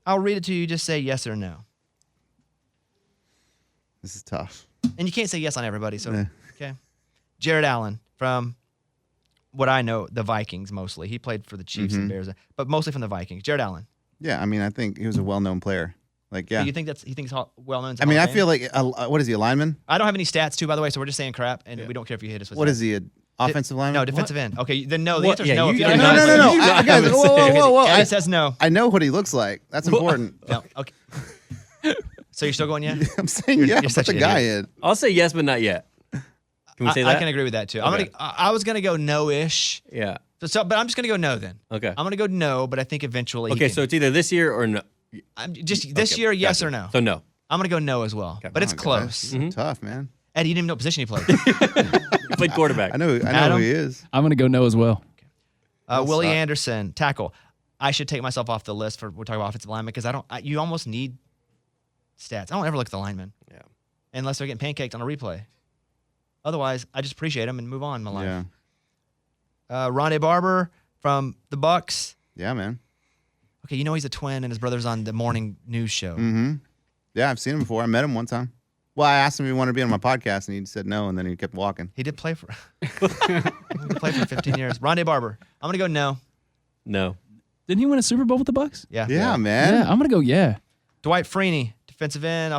I'll read it to you. Just say yes or no. This is tough. And you can't say yes on everybody. So, Yeah. okay. Jared Allen from what I know, the Vikings mostly. He played for the Chiefs and Bears, but mostly from the Vikings. Jared Allen. Yeah, I mean, I think he was a well-known player. Like, yeah. Do you think he thinks well known? I mean, I feel like what is he, a lineman? I don't have any stats too, by the way. So we're just saying crap, and we don't care if you hit us with. What stats. is he, an offensive lineman? No, defensive end. Okay, then no. The What? answer is Yeah, no. you If you gotta don't know. know. No. You I, gotta guys, have a whoa. Eddie says no. I know what he looks like. That's important. No. Okay. So you're still going yeah? I'm saying, yeah, you're put such the an guy idiot. in. I'll say yes, but not yet. Can we say that? I can agree with that too. Okay. I was gonna go no-ish. Yeah. So, but I'm just gonna go no then. Okay. I'm gonna go no, but I think eventually. Okay, so it's either this year or no. I'm just this Okay, year, yes gotcha. or no. So no. I'm gonna go no as well, but it's Oh, close. gosh, tough, man. Eddie, you didn't even know what position he played. He played quarterback. I know Adam? who he is. I'm going to go no as well. Willie suck. Anderson, tackle. I should take myself off the list for we're talking about offensive lineman because you almost need stats. I don't ever look at the linemen. Yeah. Unless they're getting pancaked on a replay. Otherwise, I just appreciate them and move on in my life. Yeah. Rondé Barber from the Bucks. Yeah, man. Okay, he's a twin and his brother's on the morning news show. Mm-hmm. Yeah, I've seen him before. I met him one time. Well, I asked him if he wanted to be on my podcast, and he said no, and then he kept walking. He did play for 15 years. Rondé Barber. I'm gonna go no. No. Didn't he win a Super Bowl with the Bucks? Yeah. Yeah, man. Yeah, I'm going to go yeah. Dwight Freeney, defensive end,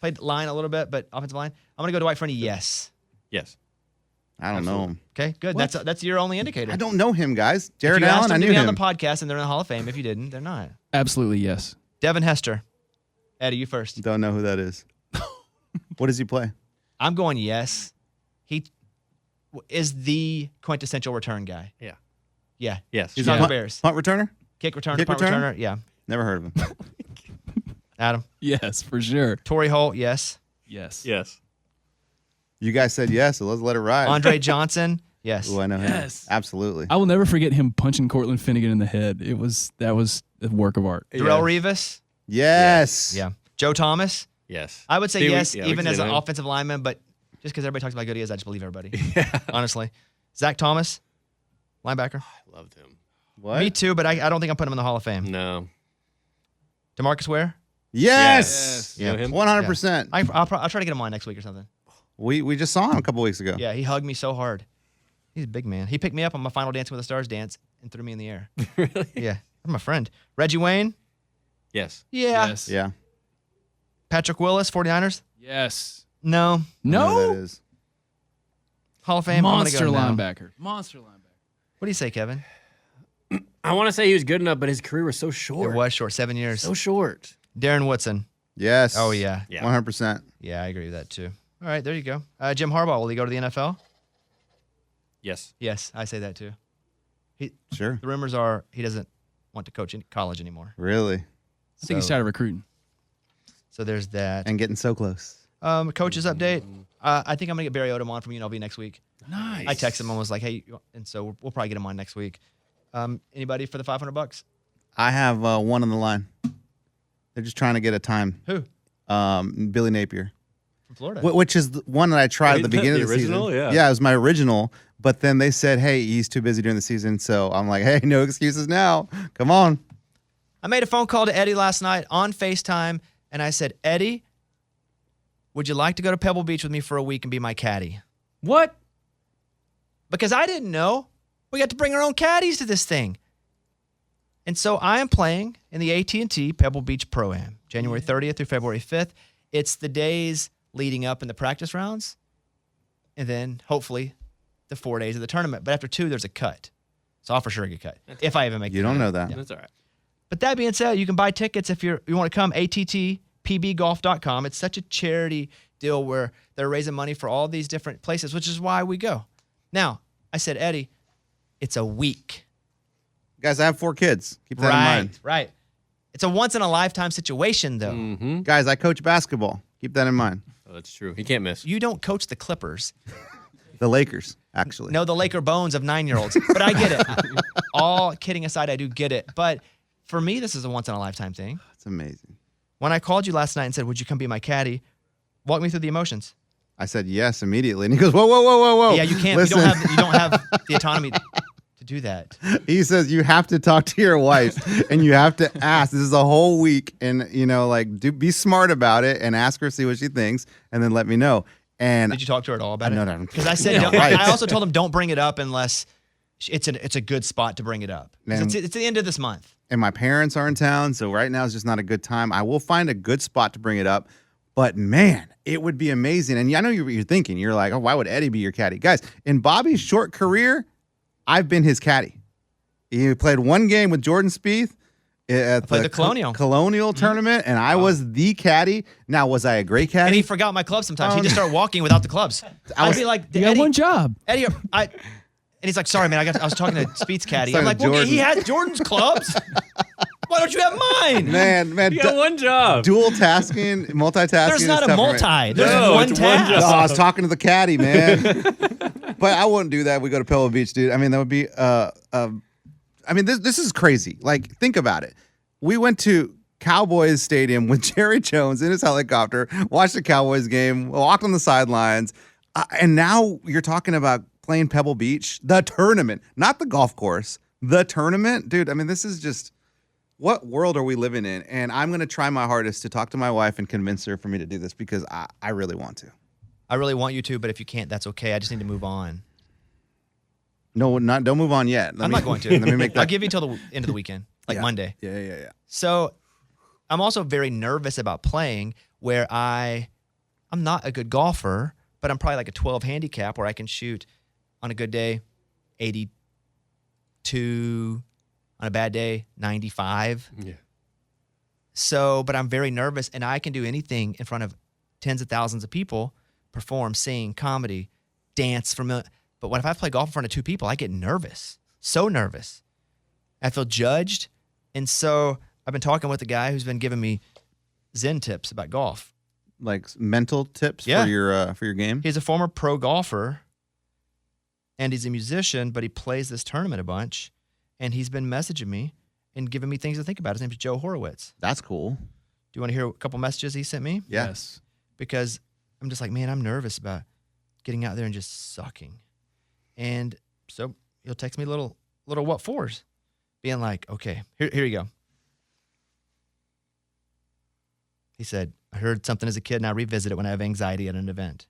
played line a little bit, but offensive line. I'm gonna go Dwight Freeney. Yes. Yes. I don't know him. Okay, good. That's your only indicator. I don't know him, guys. If Jared you asked Allen, I them to knew be on him. the podcast and they're in the Hall of Fame. If you didn't, they're not. Absolutely yes. Devin Hester. Eddie, you first. Don't know who that is. What does he play? I'm going yes. He is the quintessential return guy. Yeah. Yeah. Yes. He's Chicago a punt, Bears. punt returner? Kick returner, Kick punt returner? returner. Yeah. Never heard of him. Adam. Yes, for sure. Torrey Holt, yes. Yes. Yes. You guys said yes, so let's let it ride. Andre Johnson, yes. Oh, I know Yes. him. Absolutely. I will never forget him punching Cortland Finnegan in the head. That was a work of art. Darrell Revis, Yes. yeah. Joe Thomas, Yes. I would say See, yes, we even can as say an no. offensive lineman, but just because everybody talks about how good he is, I just believe everybody. Honestly. Zach Thomas, linebacker. I loved him. What? Me too, but I don't think I'm putting him in the Hall of Fame. No. DeMarcus Ware? Yes. You know him? 100%. I'll try to get him on next week or something. We just saw him a couple weeks ago. Yeah, he hugged me so hard. He's a big man. He picked me up on my final Dancing with the Stars dance and threw me in the air. Really? Yeah, I'm my friend. Reggie Wayne? Yes. Yeah. Yes. Yeah. Patrick Willis, 49ers? Yes. No. I know who No. that is. Hall of Fame? Monster I'm gonna go no. linebacker. Monster linebacker. What do you say, Kevin? I want to say he was good enough, but his career was so short. It was short, 7 years. So short. Darren Woodson. Yes. Oh, yeah. Yeah. 100%. Yeah, I agree with that too. All right, there you go. Jim Harbaugh, will he go to the NFL? Yes. Yes, I say that too. Sure. The rumors are he doesn't want to coach in college anymore. Really. I think he So- started recruiting. So there's that. And getting so close. Coaches update. I think I'm going to get Barry Odom on from UNLV next week. Nice. I texted him and was like, hey, and so we'll probably get him on next week. Anybody for the $500? I have one on the line. They're just trying to get a time. Who? Billy Napier. From Florida. Which is the one that I tried at the beginning of the original? season. Yeah. Yeah, it was my original. But then they said, hey, he's too busy during the season. So I'm like, hey, no excuses now. Come on. I made a phone call to Eddie last night on FaceTime, and I said, Eddie, would you like to go to Pebble Beach with me for a week and be my caddy? What? Because I didn't know. We got to bring our own caddies to this thing. And so I am playing in the AT&T Pebble Bech Pro-Am, January 30th through February 5th. It's the days leading up in the practice rounds, and then hopefully the 4 days of the tournament. But after 2, there's a cut. So I'll for sure get cut if I even make You the don't cut. know that. That's all right. But that being said, you can buy tickets if you want to come, AT&TPBGolf.com. It's such a charity deal where they're raising money for all these different places, which is why we go. Now, I said, Eddie, it's a week. Guys, I have 4 kids. Keep that in mind. Right. It's a once-in-a-lifetime situation, though. Mm-hmm. Guys, I coach basketball. Keep that in mind. Oh, that's true. He can't miss. You don't coach the Clippers. The Lakers, actually. No, the Laker bones of 9-year-olds. But I get it. All kidding aside, I do get it. But for me, this is a once-in-a-lifetime thing. That's amazing. When I called you last night and said, would you come be my caddy? Walk me through the emotions. I said yes immediately. And he goes, whoa, whoa, whoa, whoa, whoa. Yeah, you can't. Listen. You don't have the autonomy to do that. He says you have to talk to your wife and you have to ask. This is a whole week, and be smart about it and ask her, see what she thinks, and then let me know. And did you talk to her at all about it? No. Because I said, Right. I also told him don't bring it up unless it's a good spot to bring it up. It's the end of this month. And my parents are in town, so right now is just not a good time. I will find a good spot to bring it up. But man, it would be amazing. And I know you're thinking, you're like, oh, why would Eddie be your caddy? Guys, in Bobby's short career, I've been his caddy. He played one game with Jordan Spieth at the Colonial tournament, and I was the caddy. Now, was I a great caddy? And he forgot my clubs sometimes. He'd just start walking without the clubs. I'd be like, You got one job. Eddie, and he's like, sorry, man, I was talking to Spieth's caddy. I'm like, Talking to well, he Jordan. had Jordan's clubs. Why don't you have mine? Man, You got one job. dual tasking, multitasking. There's is not a tough for me. multi. There's No, one it's one task. job. No, I was talking to the caddy, man. But I wouldn't do that. We go to Pebble Beach, dude. I mean, that would be this is crazy. Like, think about it. We went to Cowboys Stadium with Jerry Jones in his helicopter, watched the Cowboys game, walked on the sidelines, and now you're talking about playing Pebble Beach, the tournament, not the golf course, the tournament. Dude, I mean, this is just, what world are we living in? And I'm going to try my hardest to talk to my wife and convince her for me to do this because I really want to. I really want you to, but if you can't, that's okay. I just need to move on. No, don't move on yet. I'm not going to. Let me make that. I'll give you till the end of the weekend, like Yeah. Monday. Yeah. So I'm also very nervous about playing where I'm not a good golfer, but I'm probably like a 12 handicap where I can shoot on a good day 82, on a bad day 95. Yeah. So, but I'm very nervous, and I can do anything in front of tens of thousands of people, perform, sing, comedy, dance But what if I play golf in front of 2 people? I get nervous, so nervous. I feel judged. And so I've been talking with a guy who's been giving me Zen tips about golf. Like mental tips Yeah. for your game. He's a former pro golfer, and he's a musician, but he plays this tournament a bunch. And he's been messaging me and giving me things to think about. His name is Joe Horowitz. That's cool. Do you want to hear a couple messages he sent me? Yeah. Yes. Because I'm just like, man, I'm nervous about getting out there and just sucking. And so he'll text me little what fors, being like, okay, here you go. He said, I heard something as a kid and I revisit it when I have anxiety at an event.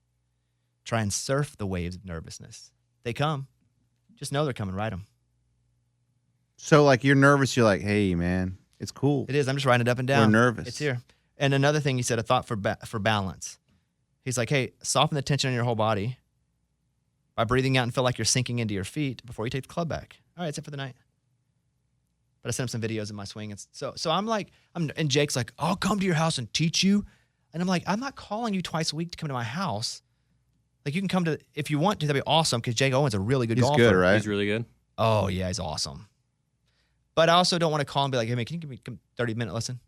Try and surf the waves of nervousness. They come. Just know they're coming. Ride them. So like you're nervous. You're like, hey man, it's cool. It is. I'm just writing it up and down. We're nervous. It's here. And another thing he said, a thought for balance. He's like, hey, soften the tension in your whole body by breathing out and feel like you're sinking into your feet before you take the club back. All right, that's it for the night. But I sent him some videos of my swing. And so I'm like, and Jake's like, I'll come to your house and teach you. And I'm like, I'm not calling you twice a week to come to my house. Like, you can come to, if you want to, that'd be awesome, because Jake Owen's a really good He's golfer. good, right? He's really good. Oh, yeah, he's awesome. But I also don't want to call and be like, hey, man, can you give me a 30-minute lesson?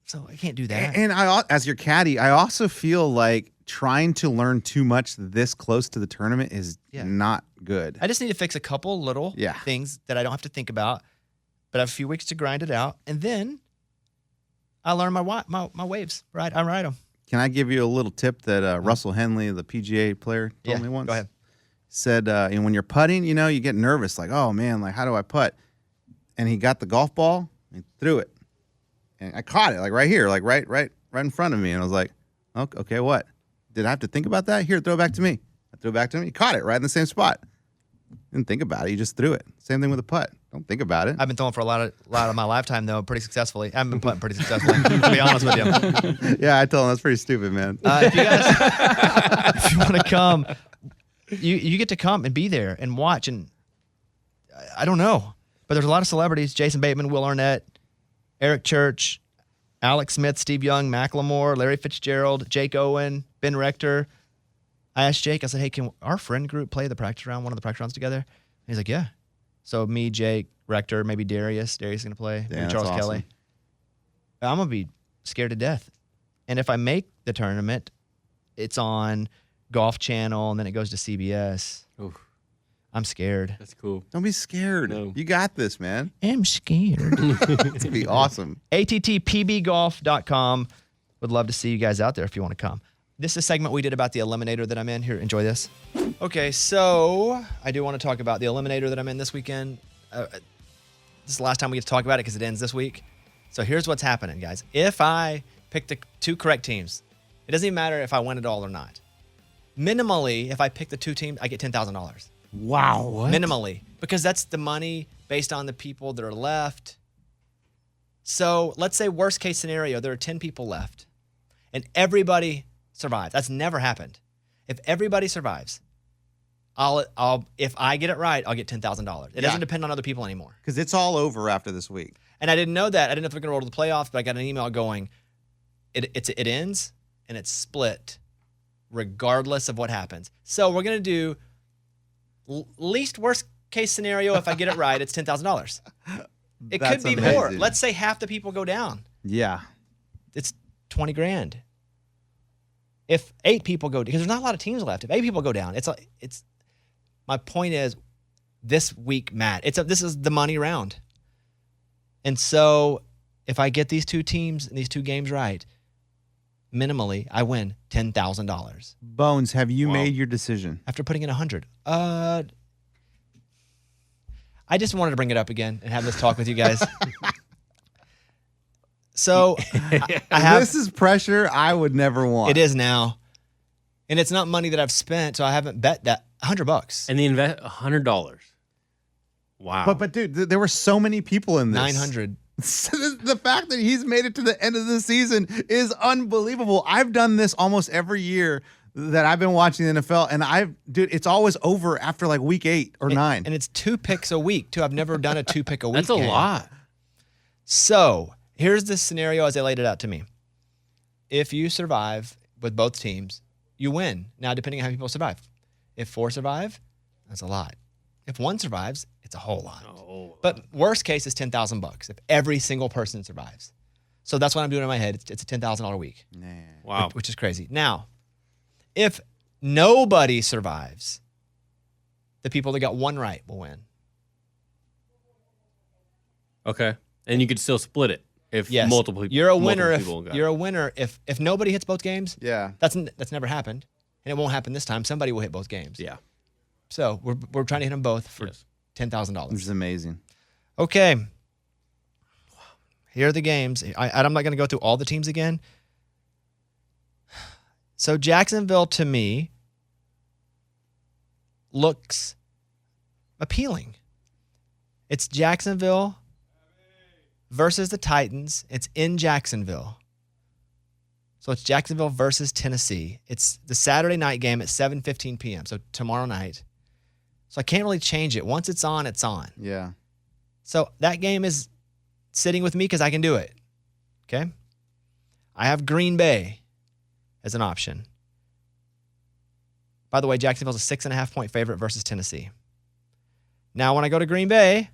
So I can't do that. And I, as your caddy, I also feel like trying to learn too much this close to the tournament is not good. I just need to fix a couple little things that I don't have to think about, but I have a few weeks to grind it out, and then I learn my waves. Right, I ride them. Can I give you a little tip that Russell Henley, the PGA player, told me once? Go ahead. Said, when you're putting, you get nervous, like, oh man, like how do I putt? And he got the golf ball and threw it, and I caught it like right here, like right in front of me, and I was like, okay, what? Did I have to think about that? Here, throw it back to me. I threw it back to him. He caught it right in the same spot. Didn't think about it. You just threw it. Same thing with a putt. Don't think about it. I've been throwing for a lot of my lifetime, though, pretty successfully. I've been putting pretty successfully, to be honest with you. Yeah, I told him that's pretty stupid, man. If you guys, if you want to come, you get to come and be there and watch. And I don't know. But there's a lot of celebrities: Jason Bateman, Will Arnett, Eric Church, Alex Smith, Steve Young, Macklemore, Larry Fitzgerald, Jake Owen, Ben Rector. I asked Jake, I said, hey, can our friend group play the practice round, one of the practice rounds together? And he's like, yeah. So me, Jake, Rector, maybe Darius. Darius is going to play. Yeah, Maybe Charles that's Kelly. awesome. I'm going to be scared to death. And if I make the tournament, it's on Golf Channel, and then it goes to CBS. Oof, I'm scared. that's cool. Don't be scared. No. You got this, man. I'm scared. It's going to be awesome. ATTPBGolf.com. Would love to see you guys out there if you want to come. This is a segment we did about the Eliminator that I'm in. Here, enjoy this. Okay, so I do want to talk about the Eliminator that I'm in this weekend. This is the last time we get to talk about it because it ends this week. So here's what's happening, guys. If I pick the 2 correct teams, it doesn't even matter if I win it all or not. Minimally, if I pick the 2 teams, I get $10,000. Wow. What? Minimally, because that's the money based on the people that are left. So let's say worst case scenario, there are 10 people left and everybody survives. That's never happened. If everybody survives, I'll if I get it right, I'll get $10,000. It doesn't depend on other people anymore. Because it's all over after this week. And I didn't know that. I didn't know if we were going to roll to the playoffs, but I got an email going, it ends and it's split regardless of what happens. So we're going to do least worst case scenario. If I get it right, it's $10,000. It That's could be more. amazing. Let's say half the people go down. Yeah. It's $20,000. If 8 people go, because there's not a lot of teams left. If 8 people go down, it's. My point is, this week, Matt, this is the money round. And so, if I get these 2 teams and these 2 games right, minimally, I win $10,000 Bones, have you made your decision? after putting in 100. I just wanted to bring it up again and have this talk with you guys. So I have. This is pressure I would never want. It is now, and it's not money that I've spent, so I haven't bet that $100. And the invest $100. Wow. But dude, there were so many people in this. 900. The fact that he's made it to the end of the season is unbelievable. I've done this almost every year that I've been watching the NFL, and it's always over after like week 8 or 9. And it's 2 picks a week too. I've never done a 2 pick a week. That's a game. lot. So here's the scenario as they laid it out to me. If you survive with both teams, you win. Now, depending on how people survive. If 4 survive, that's a lot. If 1 survives, it's a whole lot. Oh. But worst case is $10,000 if every single person survives. So that's what I'm doing in my head. It's a $10,000 week. Wow. Which is crazy. Now, if nobody survives, the people that got 1 right will win. Okay. And you could still split it if Yes, multiple people. You're a winner if nobody hits both games. Yeah. That's never happened, and it won't happen this time. Somebody will hit both games. Yeah. So we're trying to hit them both for Yes. Which $10,000. is amazing. Okay. Here are the games. I'm not going to go through all the teams again. So Jacksonville, to me, looks appealing. It's Jacksonville versus the Titans. It's in Jacksonville. So it's Jacksonville versus Tennessee. It's the Saturday night game at 7:15 p.m., so tomorrow night. So I can't really change it. Once it's on, it's on. Yeah. So that game is sitting with me because I can do it. Okay? I have Green Bay as an option. By the way, Jacksonville's a 6.5-point favorite versus Tennessee. Now, when I go to Green Bay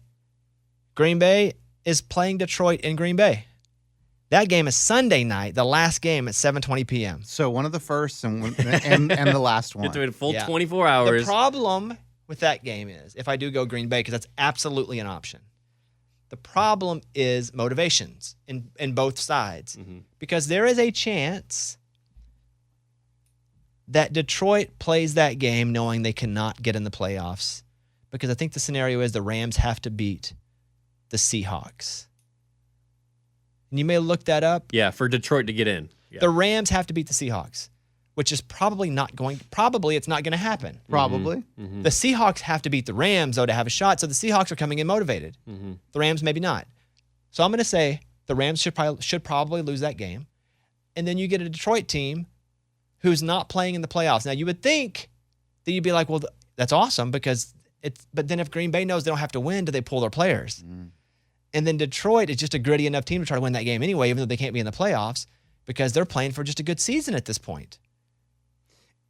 is playing Detroit in Green Bay. That game is Sunday night, the last game at 7:20 p.m. So one of the first and the last You one. have to wait a full Yeah. 24 hours. The problem with that game is, if I do go Green Bay, because that's absolutely an option, the problem is motivations in both sides. Mm-hmm. Because there is a chance that Detroit plays that game knowing they cannot get in the playoffs. Because I think the scenario is the Rams have to beat the Seahawks. And you may look that up. Yeah, for Detroit to get in. Yeah. The Rams have to beat the Seahawks, which is probably it's not going to happen. Probably. Mm-hmm. The Seahawks have to beat the Rams, though, to have a shot. So the Seahawks are coming in motivated. Mm-hmm. The Rams maybe not. So I'm going to say the Rams should probably lose that game. And then you get a Detroit team who's not playing in the playoffs. Now, you would think that you'd be like, well, that's awesome, because But then if Green Bay knows they don't have to win, do they pull their players? And then Detroit is just a gritty enough team to try to win that game anyway, even though they can't be in the playoffs, because they're playing for just a good season at this point.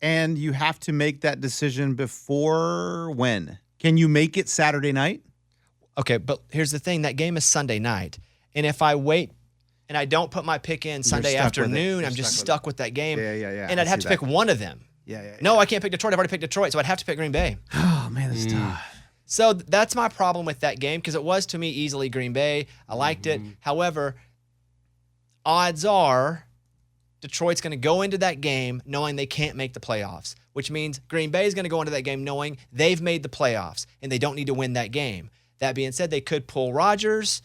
And you have to make that decision before when? Can you make it Saturday night? Okay, but here's the thing. That game is Sunday night. And if I wait and I don't put my pick in Sunday stuck with it. afternoon, You're I'm just stuck stuck with that game. Yeah. And I'd have to pick one of them. Yeah. No, I can't pick Detroit. I've already picked Detroit, so I'd have to pick Green Bay. Oh, man, that's tough. So that's my problem with that game, because it was, to me, easily Green Bay. I liked it. However, odds are Detroit's going to go into that game knowing they can't make the playoffs, which means Green Bay is going to go into that game knowing they've made the playoffs and they don't need to win that game. That being said, they could pull Rodgers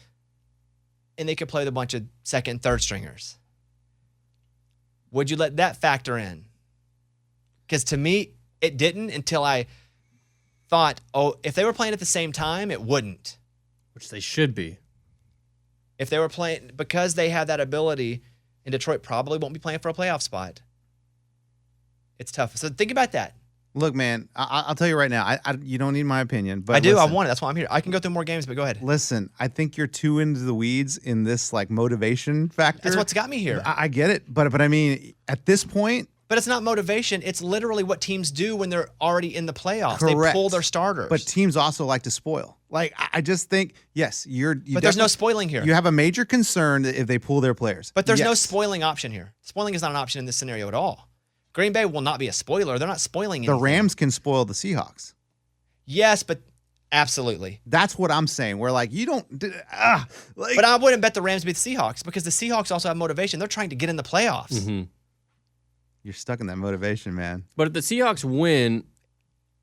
and they could play with a bunch of second and third stringers. Would you let that factor in? Because to me, it didn't until I thought, if they were playing at the same time, it wouldn't. Which they should be. If they were playing, because they have that ability, and Detroit probably won't be playing for a playoff spot. It's tough. So think about that. Look, man, I'll tell you right now, you don't need my opinion. But I do. listen, I want it. That's why I'm here. I can go through more games, but go ahead. Listen, I think you're too into the weeds in this like motivation factor. That's what's got me here. I get it, but I mean, at this point, But it's not motivation. It's literally what teams do when they're already in the playoffs. correct. They pull their starters. But teams also like to spoil. Like I just think, yes, But there's no spoiling here. You have a major concern if they pull their players. But there's no Yes. spoiling option here. Spoiling is not an option in this scenario at all. Green Bay will not be a spoiler. They're not spoiling anything. The Rams can spoil the Seahawks. Yes, but absolutely. That's what I'm saying. We're like, you don't. Like, But I wouldn't bet the Rams beat the Seahawks, because the Seahawks also have motivation. They're trying to get in the playoffs. Mm-hmm. you're stuck in that motivation, man. But if the Seahawks win,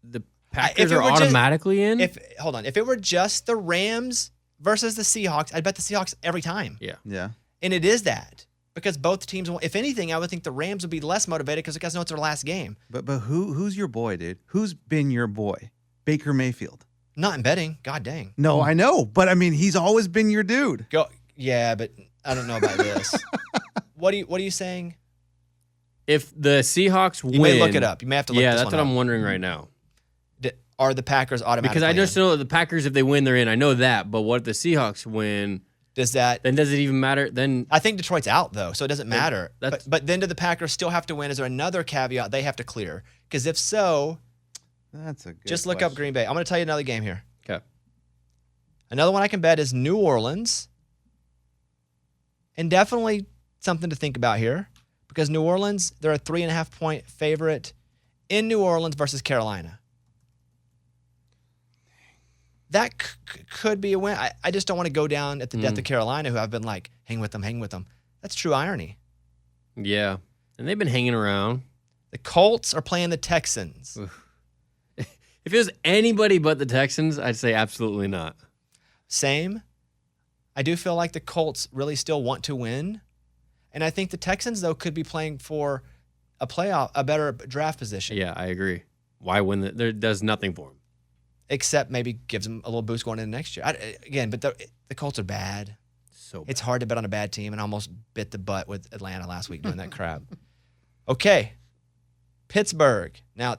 the if Packers it are were just- automatically in? Hold on. If it were just the Rams versus the Seahawks, I'd bet the Seahawks every time. Yeah. Yeah. And it is that. Because both teams, if anything, I would think the Rams would be less motivated because the guys know it's their last game. But who's your boy, dude? Who's been your boy? Baker Mayfield. Not in betting. God dang. No, I know, but I mean, he's always been your dude. Yeah, but I don't know about this. What are you saying? If the Seahawks win. You may look it up. You may have to look Yeah, this that's one what I'm up. wondering right now. Are the Packers automatically Because I just in? know that the Packers, if they win, they're in. I know that. But what if the Seahawks win? Then does it even matter? Then I think Detroit's out, though, so it doesn't matter. that's- But then do the Packers still have to win? Is there another caveat they have to clear? Because if so, That's a good just look up question. Green Bay. I'm going to tell you another game here. okay. Another one I can bet is New Orleans. And definitely something to think about here, because New Orleans, they're a 3.5-point favorite in New Orleans versus Carolina. That could be a win. I just don't want to go down at the death of Carolina, who I've been like, hang with them. That's true irony. Yeah. And they've been hanging around. The Colts are playing the Texans. If it was anybody but the Texans, I'd say absolutely not. Same. I do feel like the Colts really still want to win. And I think the Texans, though, could be playing for a better draft position. Yeah, I agree. Why win? There does nothing for them. Except maybe gives them a little boost going into next year. But the Colts are bad. So It's hard to bet on a bad team, and I almost bit the butt with Atlanta last week doing that crap. Okay. Pittsburgh. Now,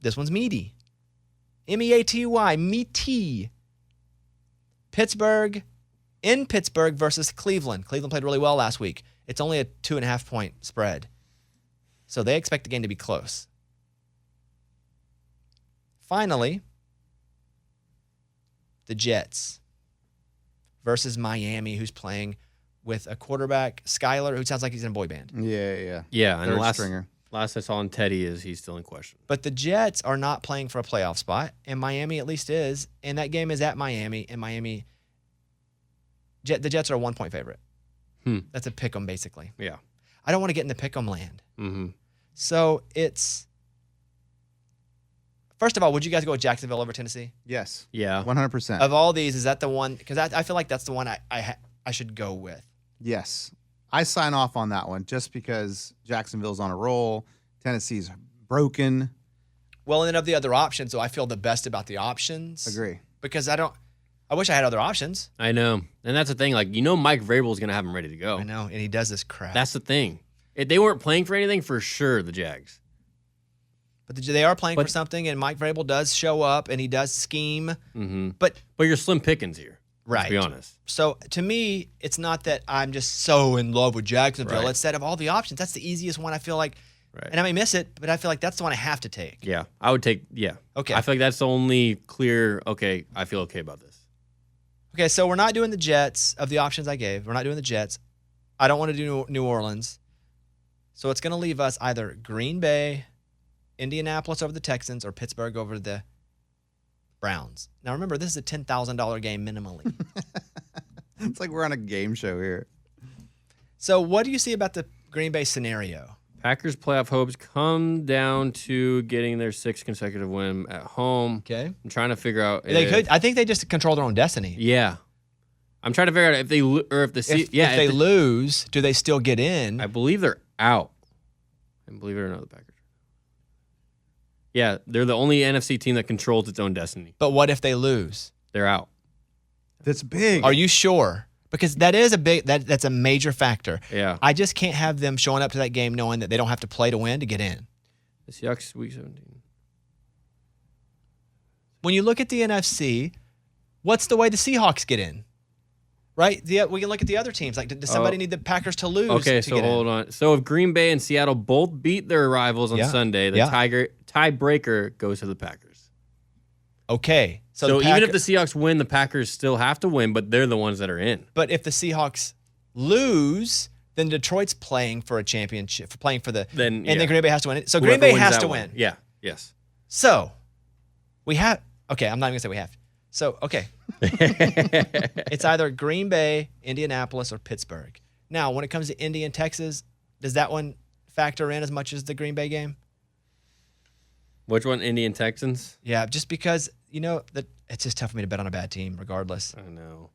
this one's meaty. M-E-A-T-Y, meaty. Pittsburgh, in Pittsburgh versus Cleveland. Cleveland played really well last week. It's only a 2.5-point spread. So they expect the game to be close. Finally, the Jets versus Miami, who's playing with a quarterback, Skyler, who sounds like he's in a boy band. Yeah. Yeah, and Third the stringer. last I saw on Teddy is he's still in question. But the Jets are not playing for a playoff spot, and Miami at least is. And that game is at Miami, and the Jets are a 1-point favorite. That's a pick 'em, basically. Yeah. I don't want to get in the pick 'em land. Mm-hmm. So it's, first of all, would you guys go with Jacksonville over Tennessee? Yes. Yeah. 100%. Of all these, is that the one? Because I feel like that's the one I should go with. Yes. I sign off on that one just because Jacksonville's on a roll. Tennessee's broken. Well, and then of the other options, so I feel the best about the options. Agree. Because I wish I had other options. I know. And that's the thing. Like, Mike Vrabel's going to have him ready to go. I know, and he does this crap. That's the thing. If they weren't playing for anything, for sure, the Jags. But they are playing for But- something, and Mike Vrabel does show up, and he does scheme. But But you're slim pickings here. right, Let's be honest. So to me, it's not that I'm just so in love with Jacksonville. Right. It's that of all the options, that's the easiest one. I feel like, Right. and I may miss it, but I feel like that's the one I have to take. Yeah, I would take. Yeah. Okay. I feel like that's the only clear. Okay, I feel okay about this. Okay, so we're not doing the Jets of the options I gave. We're not doing the Jets. I don't want to do New Orleans. So it's going to leave us either Green Bay, Indianapolis over the Texans, or Pittsburgh over the Browns. Now remember, this is a $10,000 game minimally. It's like we're on a game show here. So what do you see about the Green Bay scenario? Packers playoff hopes come down to getting their 6th consecutive win at home. Okay. I'm trying to figure out. They if- could. I think they just control their own destiny. Yeah. I'm trying to figure out if they or if the If they lose, do they still get in? I believe they're out. And believe it or not, the Packers. Yeah, they're the only NFC team that controls its own destiny. But what if they lose? They're out. That's big. Are you sure? Because that is that's a major factor. Yeah. I just can't have them showing up to that game knowing that they don't have to play to win to get in. The Seahawks week 17. When you look at the NFC, what's the way the Seahawks get in? Right? We can look at the other teams. Like, does somebody need the Packers to lose? Okay, to so get in? hold on. So if Green Bay and Seattle both beat their rivals on Yeah. Sunday, the Yeah. tiebreaker goes to the Packers. Okay. So the even if the Seahawks win, the Packers still have to win, but they're the ones that are in. But if the Seahawks lose, then Detroit's playing for a championship, playing for the Then, and yeah. then Green Bay has to win it. So Whoever Green Bay wins has that to one. win. Yeah. Yes. So we have okay, I'm not even gonna say we have. So okay. It's either Green Bay, Indianapolis, or Pittsburgh. Now, when it comes to Indy and Texas, does that one factor in as much as the Green Bay game? Which one? Indian Texans? Yeah, just because that it's just tough for me to bet on a bad team, regardless. I know.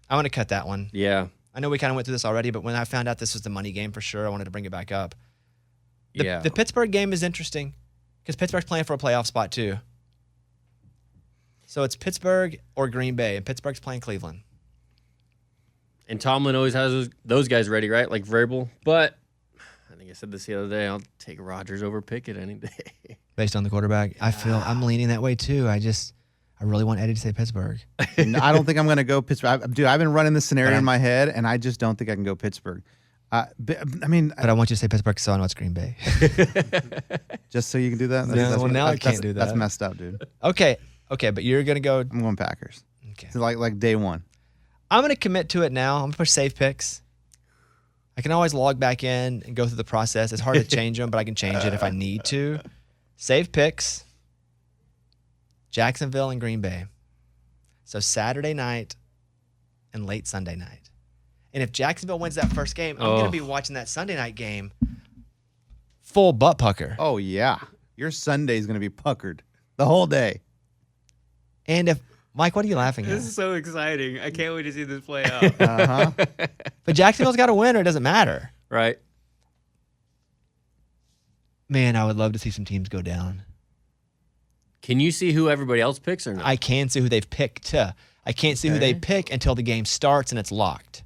I want to cut that one. Yeah. I know we kind of went through this already, but when I found out this was the money game for sure, I wanted to bring it back up. The Pittsburgh game is interesting because Pittsburgh's playing for a playoff spot too. So it's Pittsburgh or Green Bay, and Pittsburgh's playing Cleveland. And Tomlin always has those guys ready, right? Like Vrabel. But I think I said this the other day. I'll take Rodgers over Pickett any day. Based on the quarterback, I feel I'm leaning that way too. I really want Eddie to say Pittsburgh. I don't think I'm going to go Pittsburgh. Dude, I've been running this scenario in my head, and I just don't think I can go Pittsburgh. But I want you to say Pittsburgh so I know it's Green Bay. just so you can do that? Now I can't do that. That's messed up, dude. Okay, but you're going to go. I'm going Packers. Okay. So like day one. I'm going to commit to it now. I'm going to push save picks. I can always log back in and go through the process. It's hard to change them, but I can change it if I need to. Save picks. Jacksonville and Green Bay. So Saturday night and late Sunday night. And if Jacksonville wins that first game, I'm going to be watching that Sunday night game full butt pucker. Oh, yeah. Your Sunday's going to be puckered the whole day. And if, Mike, what are you laughing This at? is so exciting. I can't wait to see this play out. Uh-huh. But Jacksonville's got to win or it doesn't matter. Right? Man, I would love to see some teams go down. Can you see who everybody else picks or not? I can see who they've picked. I can't see who they pick until the game starts and it's locked.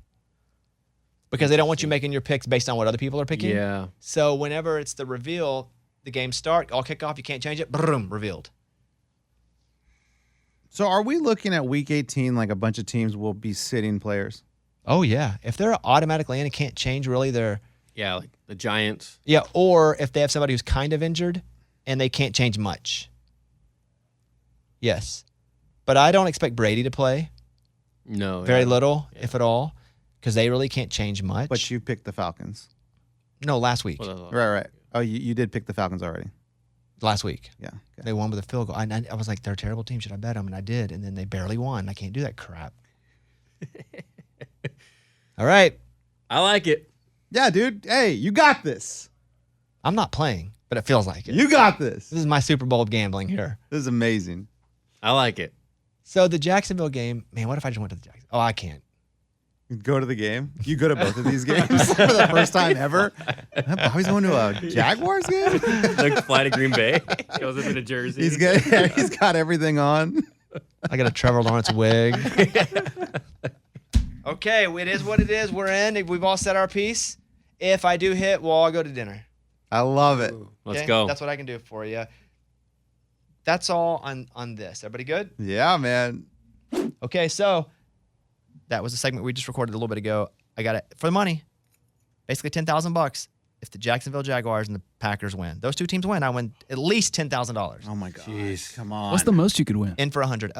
Because they don't want you making your picks based on what other people are picking. Yeah. So whenever it's the reveal, the game start, all kick off, you can't change it, boom, revealed. So are we looking at week 18 like a bunch of teams will be sitting players? Oh, yeah. If they're automatically in and can't change really their... Yeah, like the Giants. Yeah, or if they have somebody who's kind of injured and they can't change much. Yes. But I don't expect Brady to play. No. Very little, if at all, because they really can't change much. But you picked the Falcons. No, last week. Right. Oh, you did pick the Falcons already. Last week. Yeah. Okay. They won with a field goal. I was like, they're a terrible team. Should I bet them? And I did. And then they barely won. I can't do that crap. All right. I like it. Yeah, dude. Hey, you got this. I'm not playing, but it feels like it. You got this. This is my Super Bowl of gambling here. This is amazing. I like it. So the Jacksonville game, man, what if I just went to the Jacksonville? Oh, I can't. Go to the game. You go to both of these games for the first time ever. Bobby's going to a Jaguars game. Like fly to Green Bay. Goes up in a jersey. He's got everything on. I got a Trevor Lawrence wig. Okay, it is what it is. We're in. We've all said our piece. If I do hit, we'll all go to dinner. I love it. Let's Okay? go. That's what I can do for you. That's all on this. Everybody good? Yeah, man. Okay, so that was the segment we just recorded a little bit ago. I got it for the money. Basically $10,000 if the Jacksonville Jaguars and the Packers win. Those two teams win, I win at least $10,000. Oh my god. Jeez. Come on. What's the most you could win? In for 100.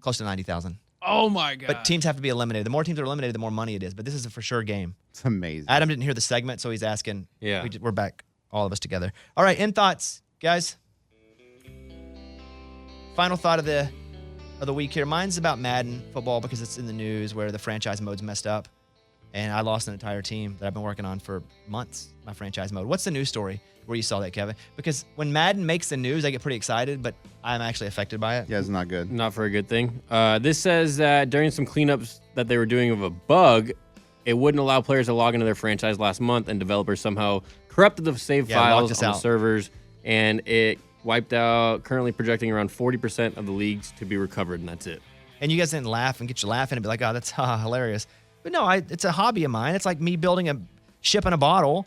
Close to 90,000. Oh my god! But teams have to be eliminated. The more teams are eliminated, the more money it is. But this is a for sure game. It's amazing. Adam didn't hear the segment, so he's asking. Yeah. We're back, all of us together. All right, end thoughts, guys. Final thought of the week here. Mine's about Madden football because it's in the news where the franchise mode's messed up, and I lost an entire team that I've been working on for months. My franchise mode. What's the news story where you saw that, Kevin? Because when Madden makes the news, I get pretty excited, but I'm actually affected by it. Yeah, it's not good. Not for a good thing. This says that during some cleanups that they were doing of a bug, it wouldn't allow players to log into their franchise last month, and developers somehow corrupted the save Yeah, locked files us on the out. servers, and it wiped out, currently projecting around 40% of the leagues to be recovered, and that's it. And you guys didn't laugh and get you laughing and be like, oh, that's hilarious. But no, it's a hobby of mine. It's like me building a ship in a bottle,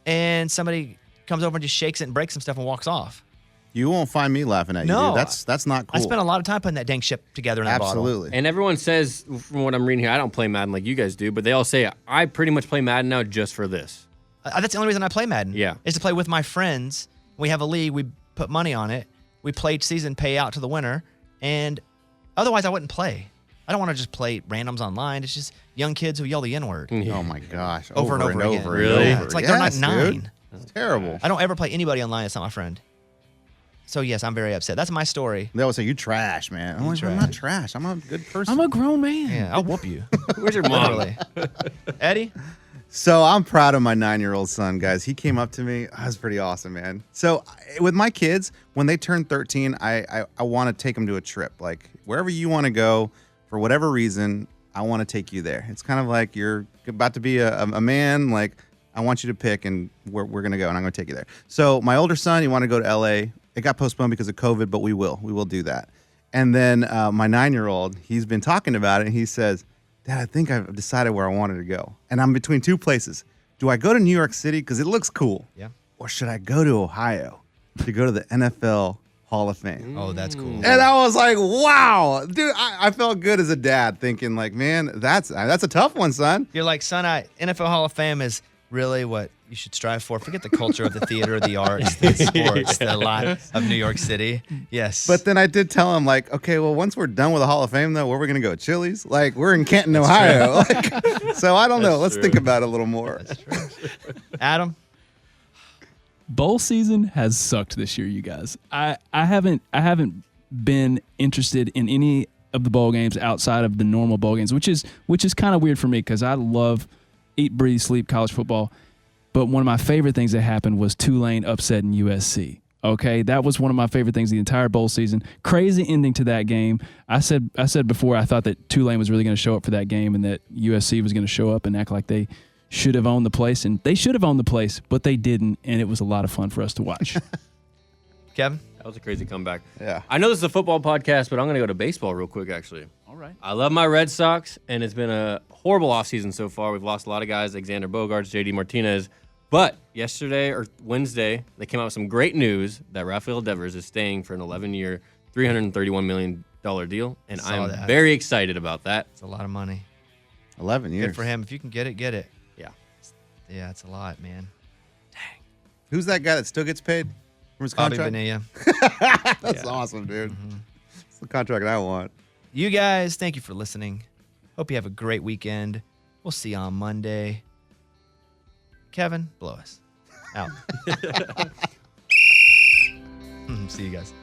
and somebody comes over and just shakes it and breaks some stuff and walks off. You won't find me laughing at you. No. Dude. That's not cool. I spent a lot of time putting that dang ship together in that bottle. Absolutely. And everyone says, from what I'm reading here, I don't play Madden like you guys do, but they all say, I pretty much play Madden now just for this. That's the only reason I play Madden. Yeah. Is to play with my friends. We have a league. We put money on it. We play each season, pay out to the winner. And otherwise, I wouldn't play. I don't want to just play randoms online. It's just young kids who yell the N-word Oh my gosh. over and over again. Really? Yeah, it's like they're not Yes, 9. dude. It's terrible. I don't ever play anybody online that's not my friend. So, yes, I'm very upset. That's my story. They always say, you trash, man. I'm like, I'm not trash. I'm a good person. I'm a grown man. Yeah, I'll whoop you. Where's your mom? Literally. Eddie? So I'm proud of my 9-year-old son, guys. He came up to me. That was pretty awesome, man. So with my kids, when they turn 13, I want to take them to a trip. Like wherever you want to go, for whatever reason, I want to take you there. It's kind of like you're about to be a man. Like I want you to pick, and we're going to go, and I'm going to take you there. So my older son, he wanted to go to L.A. It got postponed because of COVID, but we will do that. And then my 9-year-old, he's been talking about it, and he says, Dad, I think I've decided where I wanted to go. And I'm between two places. Do I go to New York City because it looks cool? Yeah. Or should I go to Ohio to go to the NFL Hall of Fame? Oh, that's cool. And I was like, wow. Dude, I felt good as a dad thinking like, man, that's a tough one, son. You're like, son, NFL Hall of Fame is really what you should strive for. Forget the culture of the theater, the arts, the sports, the life of New York City. Yes. But then I did tell him, like, okay, well, once we're done with the Hall of Fame, though, where are we going to go? Chili's? Like, we're in Canton, Ohio. Like, so I don't know. Let's think about it a little more. Adam? Bowl season has sucked this year, you guys. I haven't been interested in any of the bowl games outside of the normal bowl games, which is kind of weird for me because I love eat, breathe, sleep college football. But one of my favorite things that happened was Tulane upsetting USC. Okay, that was one of my favorite things the entire bowl season. Crazy ending to that game. I said before I thought that Tulane was really going to show up for that game and that USC was going to show up and act like they should have owned the place, and they should have owned the place, but they didn't, and it was a lot of fun for us to watch. Kevin? That was a crazy comeback. Yeah. I know this is a football podcast, but I'm going to go to baseball real quick, actually. All right. I love my Red Sox, and it's been a horrible offseason so far. We've lost a lot of guys, Alexander Bogaerts, JD Martinez. But yesterday or Wednesday, they came out with some great news that Rafael Devers is staying for an 11-year, $331 million deal, and Saw I'm that. very excited about that. It's a lot of money. 11 years. Good for him. If you can get it, get it. Yeah. Yeah, it's a lot, man. Who's that guy that still gets paid from his Bobby contract? Bonilla. That's awesome, dude. It's the contract I want. You guys, thank you for listening. Hope you have a great weekend. We'll see you on Monday. Kevin, blow us. Out. See you guys.